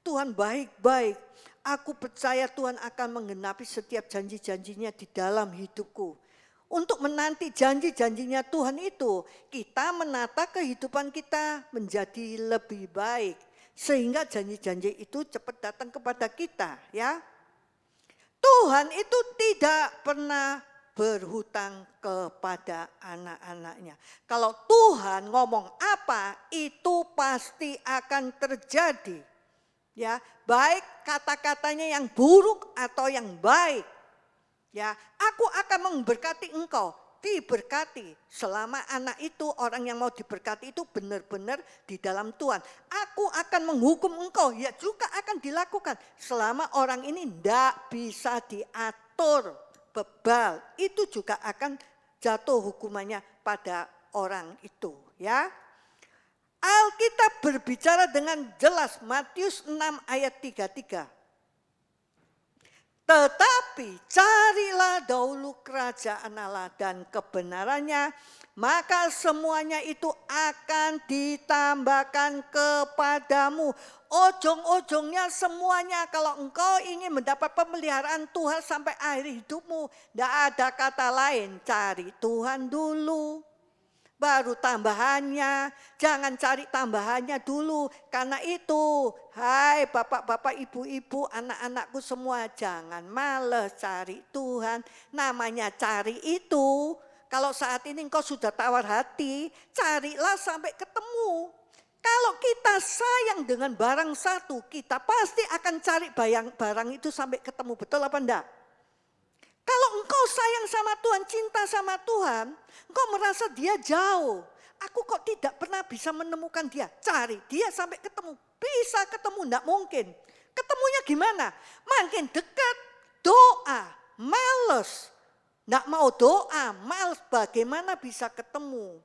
Tuhan baik-baik. Aku percaya Tuhan akan menggenapi setiap janji-janjinya di dalam hidupku. Untuk menanti janji-janjinya Tuhan itu, kita menata kehidupan kita menjadi lebih baik. Sehingga janji-janji itu cepat datang kepada kita, ya. Tuhan itu tidak pernah berhutang kepada anak-anaknya. Kalau Tuhan ngomong apa, itu pasti akan terjadi. Ya, baik kata-katanya yang buruk atau yang baik. Ya, aku akan memberkati engkau. Diberkati selama anak itu, orang yang mau diberkati itu benar-benar di dalam Tuhan. Aku akan menghukum engkau, ya juga akan dilakukan selama orang ini tidak bisa diatur, bebal, itu juga akan jatuh hukumannya pada orang itu, ya. Alkitab berbicara dengan jelas, Matius 6 ayat 33. Tetapi carilah dahulu kerajaan Allah dan kebenarannya, maka semuanya itu akan ditambahkan kepadamu. Ujung-ujungnya semuanya, kalau engkau ingin mendapat pemeliharaan Tuhan sampai akhir hidupmu, tidak ada kata lain, cari Tuhan dulu. Baru tambahannya, jangan cari tambahannya dulu. Karena itu, hai bapak-bapak, ibu-ibu, anak-anakku semua, jangan males cari Tuhan. Namanya cari itu, kalau saat ini engkau sudah tawar hati, carilah sampai ketemu. Kalau kita sayang dengan barang satu, kita pasti akan cari barang itu sampai ketemu. Betul apa enggak? Kalau engkau sayang sama Tuhan, cinta sama Tuhan, engkau merasa Dia jauh. Aku kok tidak pernah bisa menemukan Dia. Cari Dia sampai ketemu. Bisa ketemu, enggak mungkin. Ketemunya gimana? Makin dekat, doa, males. Enggak mau doa, males. Bagaimana bisa ketemu?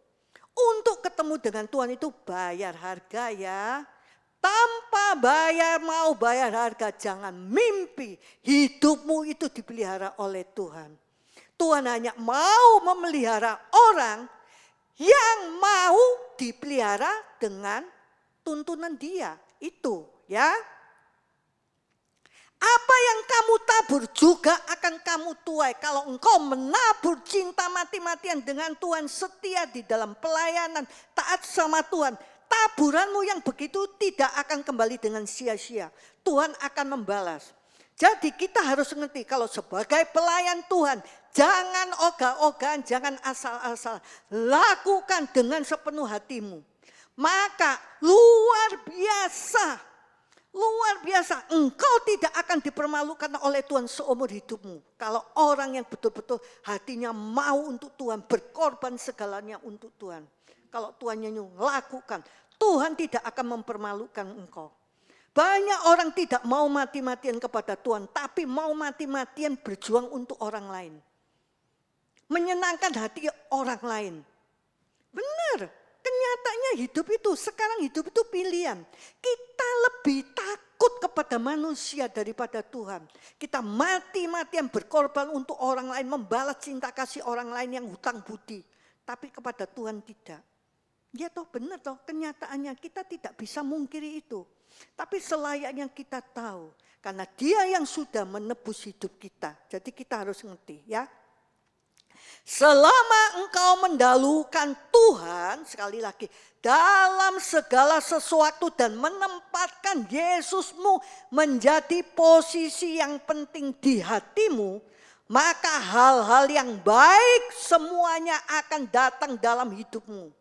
Untuk ketemu dengan Tuhan itu bayar harga, ya. Tanpa mau bayar harga, jangan mimpi hidupmu itu dipelihara oleh Tuhan. Tuhan hanya mau memelihara orang yang mau dipelihara dengan tuntunan Dia. Itu, ya. Apa yang kamu tabur juga akan kamu tuai. Kalau engkau menabur cinta mati-matian dengan Tuhan, setia di dalam pelayanan, taat sama Tuhan, taburanmu yang begitu tidak akan kembali dengan sia-sia. Tuhan akan membalas. Jadi kita harus mengerti kalau sebagai pelayan Tuhan, jangan ogah-ogahan, jangan asal-asal. Lakukan dengan sepenuh hatimu. Maka luar biasa, engkau tidak akan dipermalukan oleh Tuhan seumur hidupmu. Kalau orang yang betul-betul hatinya mau untuk Tuhan, berkorban segalanya untuk Tuhan. Kalau Tuhan nyanyi, lakukan. Tuhan tidak akan mempermalukan engkau. Banyak orang tidak mau mati-matian kepada Tuhan, tapi mau mati-matian berjuang untuk orang lain. Menyenangkan hati orang lain. Benar, kenyataannya hidup itu, sekarang hidup itu pilihan. Kita lebih takut kepada manusia daripada Tuhan. Kita mati-matian berkorban untuk orang lain, membalas cinta kasih orang lain yang hutang budi. Tapi kepada Tuhan tidak. Ya toh benar toh, kenyataannya kita tidak bisa mungkiri itu. Tapi selayaknya kita tahu, karena Dia yang sudah menebus hidup kita. Jadi kita harus ngerti ya. Selama engkau mendahulukan Tuhan, sekali lagi, dalam segala sesuatu dan menempatkan Yesusmu menjadi posisi yang penting di hatimu, maka hal-hal yang baik semuanya akan datang dalam hidupmu.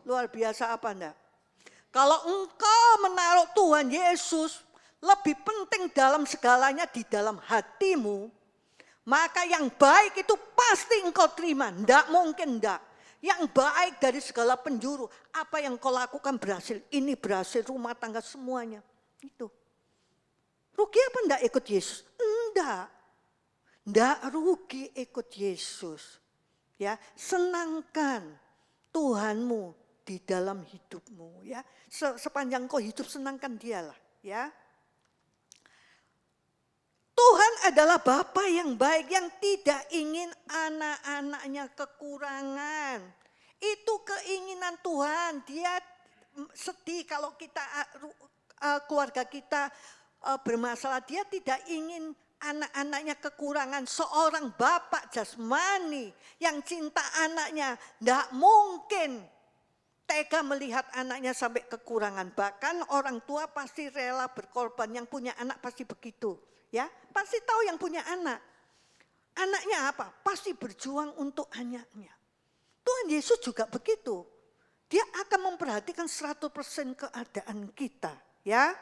Luar biasa apa enggak? Kalau engkau menaruh Tuhan Yesus lebih penting dalam segalanya di dalam hatimu, maka yang baik itu pasti engkau terima. Enggak mungkin enggak. Yang baik dari segala penjuru. Apa yang kau lakukan berhasil. Ini berhasil, rumah tangga semuanya. Itu. Rugi apa enggak ikut Yesus? Enggak. Enggak rugi ikut Yesus. Ya, senangkan Tuhanmu di dalam hidupmu, ya. Sepanjang kau hidup senangkan Dialah, ya. Tuhan adalah Bapa yang baik yang tidak ingin anak-anaknya kekurangan. Itu keinginan Tuhan. Dia sedih kalau kita keluarga kita bermasalah. Dia tidak ingin anak-anaknya kekurangan. Seorang bapak jasmani yang cinta anaknya tidak mungkin tega melihat anaknya sampai kekurangan. Bahkan orang tua pasti rela berkorban. Yang punya anak pasti begitu. Ya, pasti tahu yang punya anak. Anaknya apa? Pasti berjuang untuk anaknya. Tuhan Yesus juga begitu. Dia akan memperhatikan 100% keadaan kita. Ya.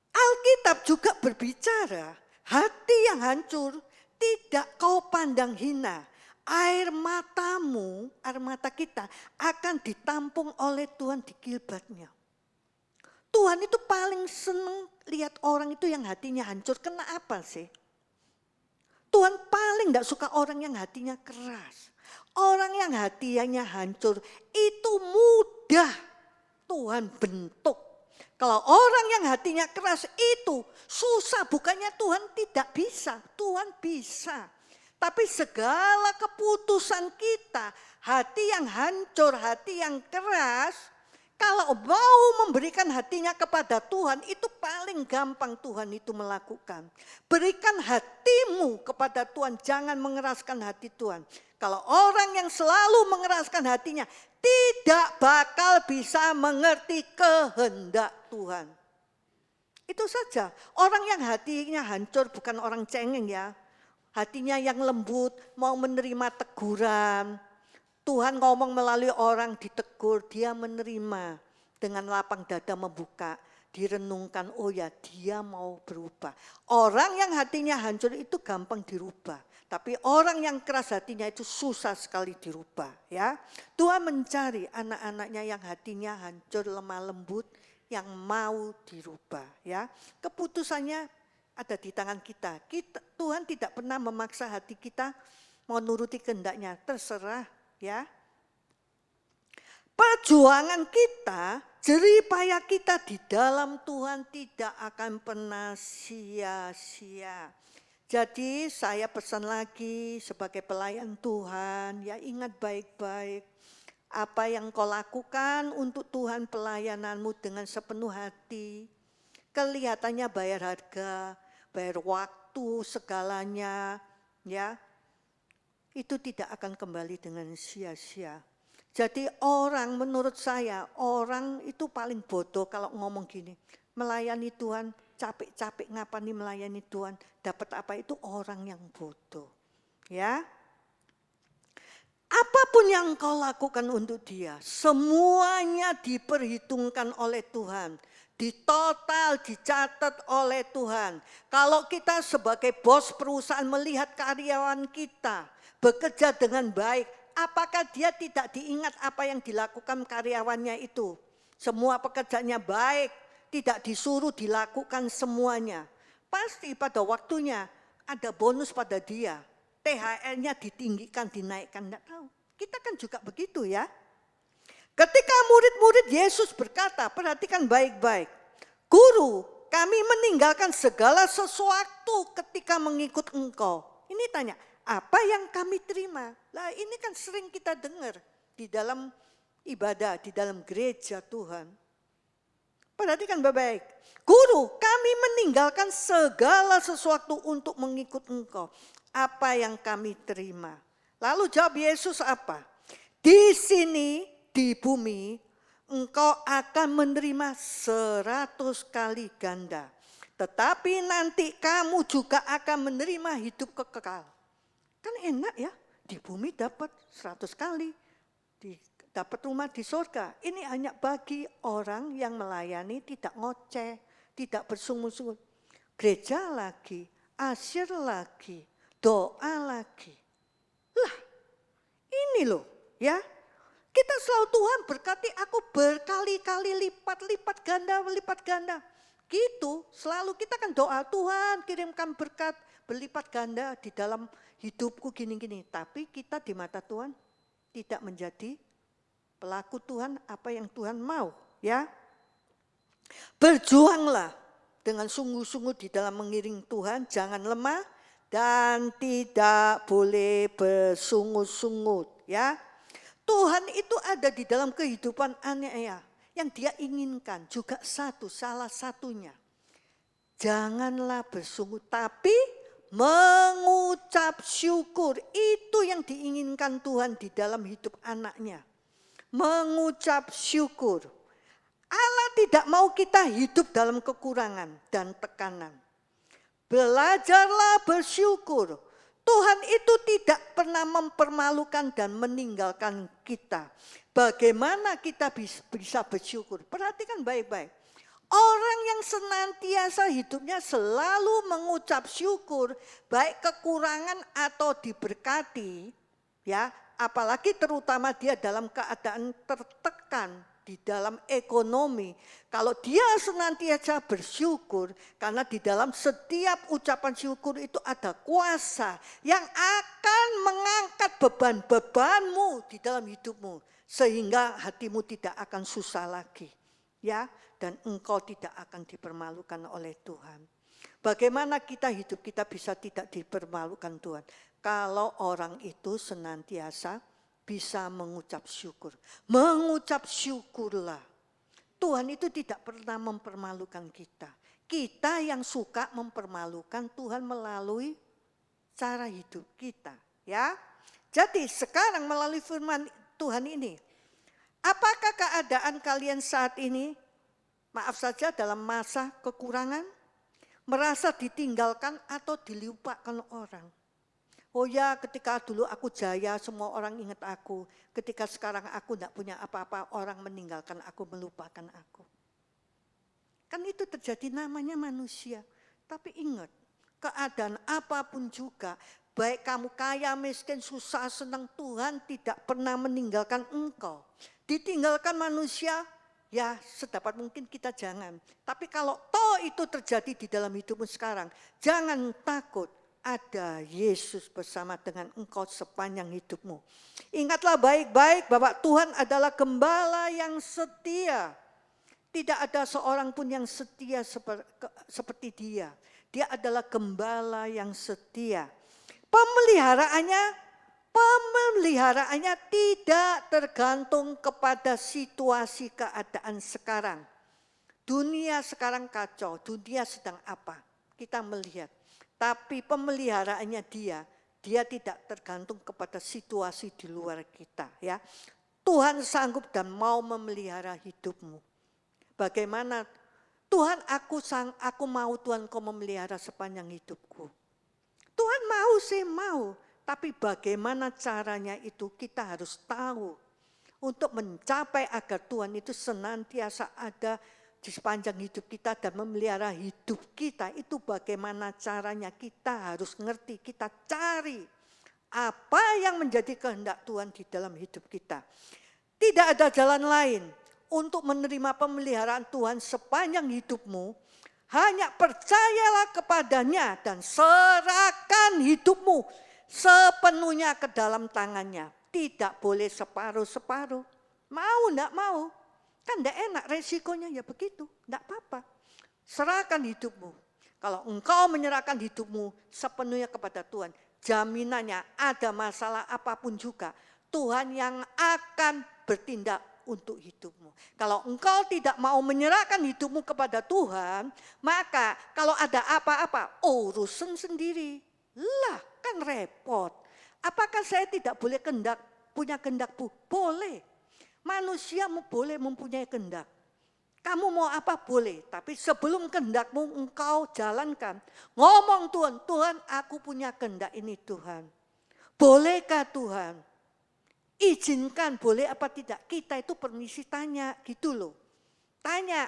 Alkitab juga berbicara, hati yang hancur tidak kau pandang hina. Air matamu, air mata kita akan ditampung oleh Tuhan di gilbatnya. Tuhan itu paling senang lihat orang itu yang hatinya hancur. Kenapa sih? Tuhan paling tidak suka orang yang hatinya keras. Orang yang hatinya hancur itu mudah Tuhan bentuk. Kalau orang yang hatinya keras itu susah, bukannya Tuhan tidak bisa. Tuhan bisa. Tapi segala keputusan kita, hati yang hancur, hati yang keras, kalau mau memberikan hatinya kepada Tuhan, itu paling gampang Tuhan itu melakukan. Berikan hatimu kepada Tuhan, jangan mengeraskan hati Tuhan. Kalau orang yang selalu mengeraskan hatinya, tidak bakal bisa mengerti kehendak Tuhan. Itu saja. Orang yang hatinya hancur bukan orang cengeng ya. Hatinya yang lembut, mau menerima teguran. Tuhan ngomong melalui orang ditegur, dia menerima dengan lapang dada membuka, direnungkan, oh ya dia mau berubah. Orang yang hatinya hancur itu gampang dirubah, tapi orang yang keras hatinya itu susah sekali dirubah. Ya, Tuhan mencari anak-anaknya yang hatinya hancur, lemah lembut, yang mau dirubah. Ya, keputusannya ada di tangan kita. Tuhan tidak pernah memaksa hati kita mau nuruti kehendaknya, terserah. Ya, perjuangan kita, jerih payah kita di dalam Tuhan tidak akan pernah sia-sia. Jadi saya pesan lagi sebagai pelayan Tuhan, ya ingat baik-baik apa yang kau lakukan untuk Tuhan pelayananmu dengan sepenuh hati. Kelihatannya bayar harga, bayar waktu, segalanya, ya. Itu tidak akan kembali dengan sia-sia. Jadi orang menurut saya, orang itu paling bodoh kalau ngomong gini. Melayani Tuhan, capek-capek ngapa nih melayani Tuhan. Dapat apa itu orang yang bodoh. Ya. Apapun yang kau lakukan untuk Dia, semuanya diperhitungkan oleh Tuhan. Ditotal, dicatat oleh Tuhan. Kalau kita sebagai bos perusahaan melihat karyawan kita bekerja dengan baik, apakah dia tidak diingat apa yang dilakukan karyawannya itu? Semua pekerjaannya baik, tidak disuruh dilakukan semuanya. Pasti pada waktunya ada bonus pada dia. THR-nya ditinggikan, dinaikkan, tidak tahu. Kita kan juga begitu ya. Ketika murid-murid Yesus berkata, perhatikan baik-baik. Guru, kami meninggalkan segala sesuatu ketika mengikut Engkau. Ini tanya, apa yang kami terima. Lah ini kan sering kita dengar di dalam ibadah, di dalam gereja Tuhan. Perhatikan baik-baik. Guru, kami meninggalkan segala sesuatu untuk mengikut Engkau. Apa yang kami terima. Lalu jawab Yesus apa? Di sini, di bumi, engkau akan menerima 100 kali ganda. Tetapi nanti kamu juga akan menerima hidup kekal. Kan enak ya, di bumi dapat 100 kali. Dapat rumah di surga. Ini hanya bagi orang yang melayani, tidak ngoceh, tidak bersungut-sungut. Gereja lagi, asyir lagi, doa lagi. Lah, ini loh ya. Kita selalu Tuhan berkati aku berkali-kali lipat ganda. Gitu, selalu kita kan doa Tuhan kirimkan berkat berlipat ganda di dalam hidupku gini-gini. Tapi kita di mata Tuhan tidak menjadi pelaku Tuhan apa yang Tuhan mau ya. Berjuanglah dengan sungguh-sungguh di dalam mengiring Tuhan, jangan lemah dan tidak boleh bersungut-sungut ya. Tuhan itu ada di dalam kehidupan Anea yang dia inginkan juga salah satunya. Janganlah bersungut tapi mengucap syukur. Itu yang diinginkan Tuhan di dalam hidup anaknya. Mengucap syukur. Allah tidak mau kita hidup dalam kekurangan dan tekanan. Belajarlah bersyukur. Tuhan itu tidak pernah mempermalukan dan meninggalkan kita. Bagaimana kita bisa bersyukur? Perhatikan baik-baik. Orang yang senantiasa hidupnya selalu mengucap syukur, baik kekurangan atau diberkati, ya, apalagi terutama dia dalam keadaan tertekan di dalam ekonomi. Kalau dia senantiasa bersyukur, karena di dalam setiap ucapan syukur itu ada kuasa yang akan mengangkat beban-bebanmu di dalam hidupmu, sehingga hatimu tidak akan susah lagi, ya, dan engkau tidak akan dipermalukan oleh Tuhan. Bagaimana kita hidup kita bisa tidak dipermalukan Tuhan? Kalau orang itu senantiasa bisa mengucap syukur. Mengucap syukurlah. Tuhan itu tidak pernah mempermalukan kita. Kita yang suka mempermalukan Tuhan melalui cara hidup kita, ya. Jadi sekarang melalui firman Tuhan ini, apakah keadaan kalian saat ini, maaf saja dalam masa kekurangan, merasa ditinggalkan atau dilupakan orang? Oh ya, ketika dulu aku jaya, semua orang ingat aku. Ketika sekarang aku tidak punya apa-apa, orang meninggalkan aku, melupakan aku. Kan itu terjadi, namanya manusia. Tapi ingat, keadaan apapun juga, baik kamu kaya, miskin, susah, senang, Tuhan tidak pernah meninggalkan engkau. Ditinggalkan manusia, ya sedapat mungkin kita jangan. Tapi kalau toh itu terjadi di dalam hidupmu sekarang, jangan takut. Ada Yesus bersama dengan engkau sepanjang hidupmu. Ingatlah baik-baik bahwa Tuhan adalah gembala yang setia. Tidak ada seorang pun yang setia seperti dia. Dia adalah gembala yang setia. Pemeliharaannya tidak tergantung kepada situasi keadaan sekarang. Dunia sekarang kacau, dunia sedang apa? Kita melihat. Tapi pemeliharaannya dia tidak tergantung kepada situasi di luar kita, ya. Tuhan sanggup dan mau memelihara hidupmu. Bagaimana? Tuhan, aku mau Tuhan kau memelihara sepanjang hidupku. Tuhan mau, tapi bagaimana caranya itu kita harus tahu. Untuk mencapai agar Tuhan itu senantiasa ada di sepanjang hidup kita dan memelihara hidup kita, itu bagaimana caranya kita harus ngerti, kita cari apa yang menjadi kehendak Tuhan di dalam hidup kita. Tidak ada jalan lain untuk menerima pemeliharaan Tuhan sepanjang hidupmu, hanya percayalah kepadanya dan serahkan hidupmu sepenuhnya ke dalam tangannya. Tidak boleh separuh-separuh, mau enggak mau. Kan tidak enak, resikonya ya begitu, tidak apa-apa. Serahkan hidupmu. Kalau engkau menyerahkan hidupmu sepenuhnya kepada Tuhan, jaminannya ada masalah apapun juga, Tuhan yang akan bertindak untuk hidupmu. Kalau engkau tidak mau menyerahkan hidupmu kepada Tuhan, maka kalau ada apa-apa, urusan sendiri. Lah, kan repot. Apakah saya tidak boleh punya kehendak? Boleh. Manusia boleh mempunyai kehendak. Kamu mau apa boleh, tapi sebelum kehendakmu engkau jalankan, ngomong Tuhan, aku punya kehendak ini Tuhan. Bolehkah Tuhan? Izinkan, boleh apa tidak? Kita itu permisi tanya gitu loh. Tanya,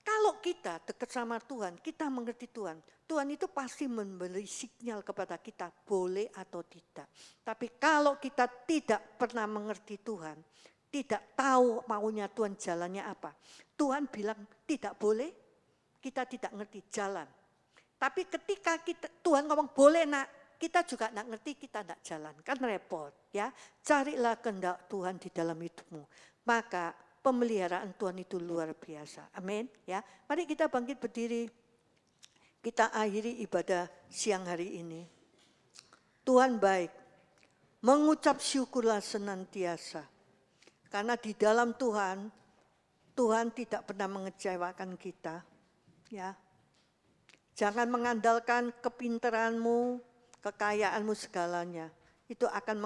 kalau kita dekat sama Tuhan, kita mengerti Tuhan. Tuhan itu pasti memberi sinyal kepada kita boleh atau tidak. Tapi kalau kita tidak pernah mengerti Tuhan, tidak tahu maunya Tuhan jalannya apa. Tuhan bilang tidak boleh, kita tidak ngerti jalan. Tapi ketika Tuhan ngomong boleh nak, kita juga tidak ngerti, kita tidak jalan. Kan repot ya. Carilah kehendak Tuhan di dalam hidupmu. Maka pemeliharaan Tuhan itu luar biasa. Amin ya. Mari kita bangkit berdiri. Kita akhiri ibadah siang hari ini. Tuhan baik. Mengucap syukurlah senantiasa. Karena di dalam Tuhan, Tuhan tidak pernah mengecewakan kita. Ya. Jangan mengandalkan kepintaranmu, kekayaanmu segalanya. Itu akan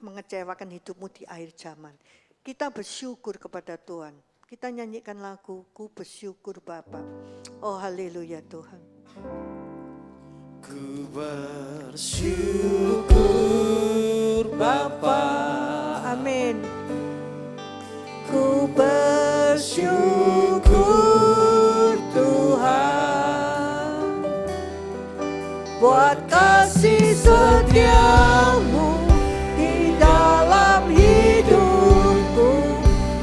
mengecewakan hidupmu di akhir zaman. Kita bersyukur kepada Tuhan. Kita nyanyikan lagu, ku bersyukur Bapa. Oh haleluya Tuhan. Ku bersyukur Bapa. Amin. Ku bersyukur Tuhan buat kasih setiamu di dalam hidupku.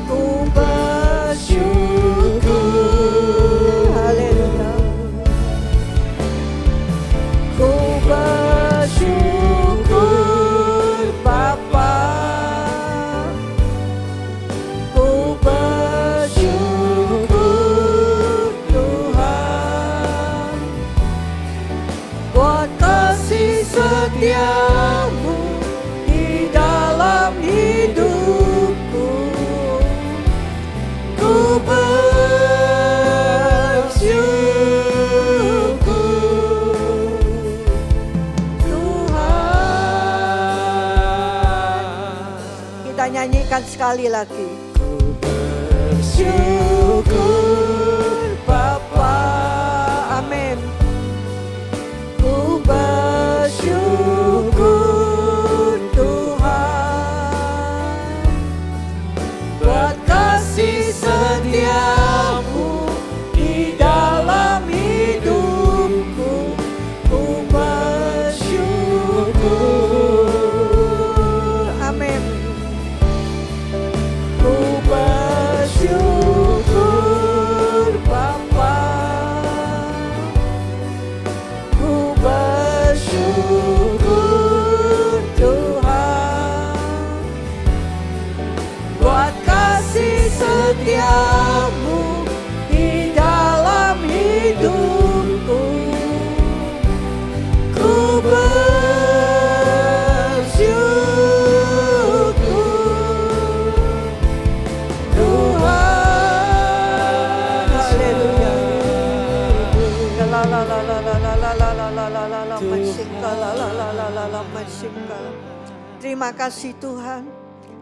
Ku bersyukur, haleluya. Ku bersyukur Bapa. Ku bersyukur Tuhan buat kasih setiamu di dalam hidupku. Ku bersyukur Tuhan. Kita nyanyikan sekali lagi. Syukur Bapa, amin. Ku bersyukur Tuhan buat kasih setiamu di dalam hidupku. Ku bersyukur, amin. Ku bersyukur Bapa. Ku bersyukur Tuhan buat kasih setiamu di dalam hidupku. Ku bersyukur Tuhan, haleluya. La la la la la la la la la la la la la masyika la la la la la la masyika. Terima kasih Tuhan,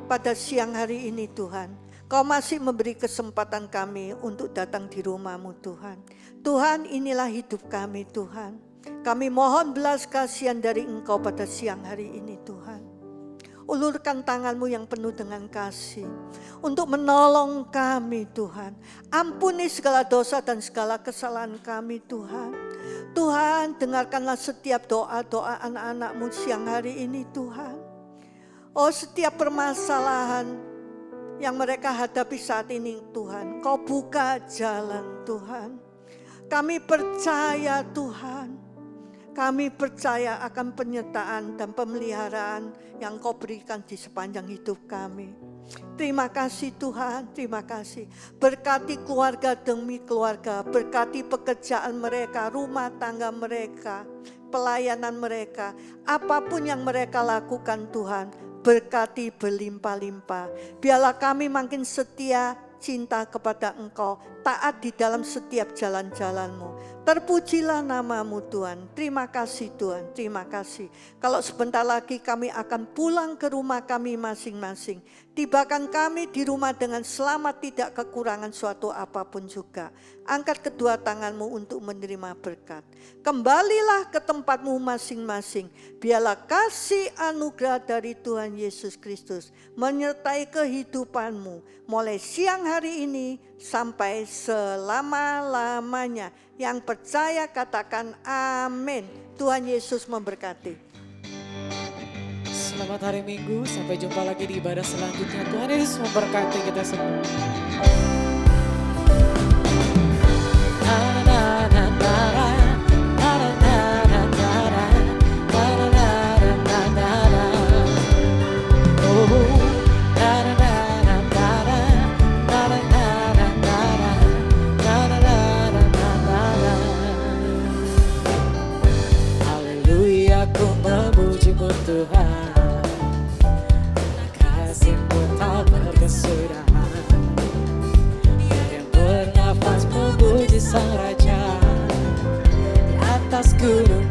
pada siang hari ini Tuhan, Kau masih memberi kesempatan kami untuk datang di rumah-Mu Tuhan. Tuhan, inilah hidup kami Tuhan. Kami mohon belas kasihan dari Engkau pada siang hari ini Tuhan. Ulurkan tangan-Mu yang penuh dengan kasih untuk menolong kami Tuhan. Ampuni segala dosa dan segala kesalahan kami Tuhan. Tuhan, dengarkanlah setiap doa-doa anak-anak-Mu siang hari ini Tuhan. Oh, setiap permasalahan yang mereka hadapi saat ini Tuhan, Kau buka jalan Tuhan. Kami percaya Tuhan. Kami percaya akan penyertaan dan pemeliharaan yang Kau berikan di sepanjang hidup kami. Terima kasih Tuhan, terima kasih. Berkati keluarga demi keluarga, berkati pekerjaan mereka, rumah tangga mereka, pelayanan mereka, apapun yang mereka lakukan Tuhan, berkati berlimpah-limpah. Biarlah kami makin setia, cinta kepada Engkau, taat di dalam setiap jalan-jalan-Mu. Terpujilah nama-Mu Tuhan. Terima kasih Tuhan, terima kasih. Kalau sebentar lagi kami akan pulang ke rumah kami masing-masing. Tibakan kami di rumah dengan selamat, tidak kekurangan suatu apapun juga. Angkat kedua tangan-Mu untuk menerima berkat. Kembalilah ke tempat-Mu masing-masing. Biarlah kasih anugerah dari Tuhan Yesus Kristus menyertai kehidupan-Mu mulai siang hari ini sampai selama-lamanya. Yang percaya katakan amin. Tuhan Yesus memberkati. Selamat hari Minggu, sampai jumpa lagi di ibadah selanjutnya. Tuhan Yesus memberkati kita semua. Haleluya, ku memuji-Mu Tuhan. Kasih-Mu tak berkesudahan. Dia yang bernafas memuji Sang Raja di atas gunung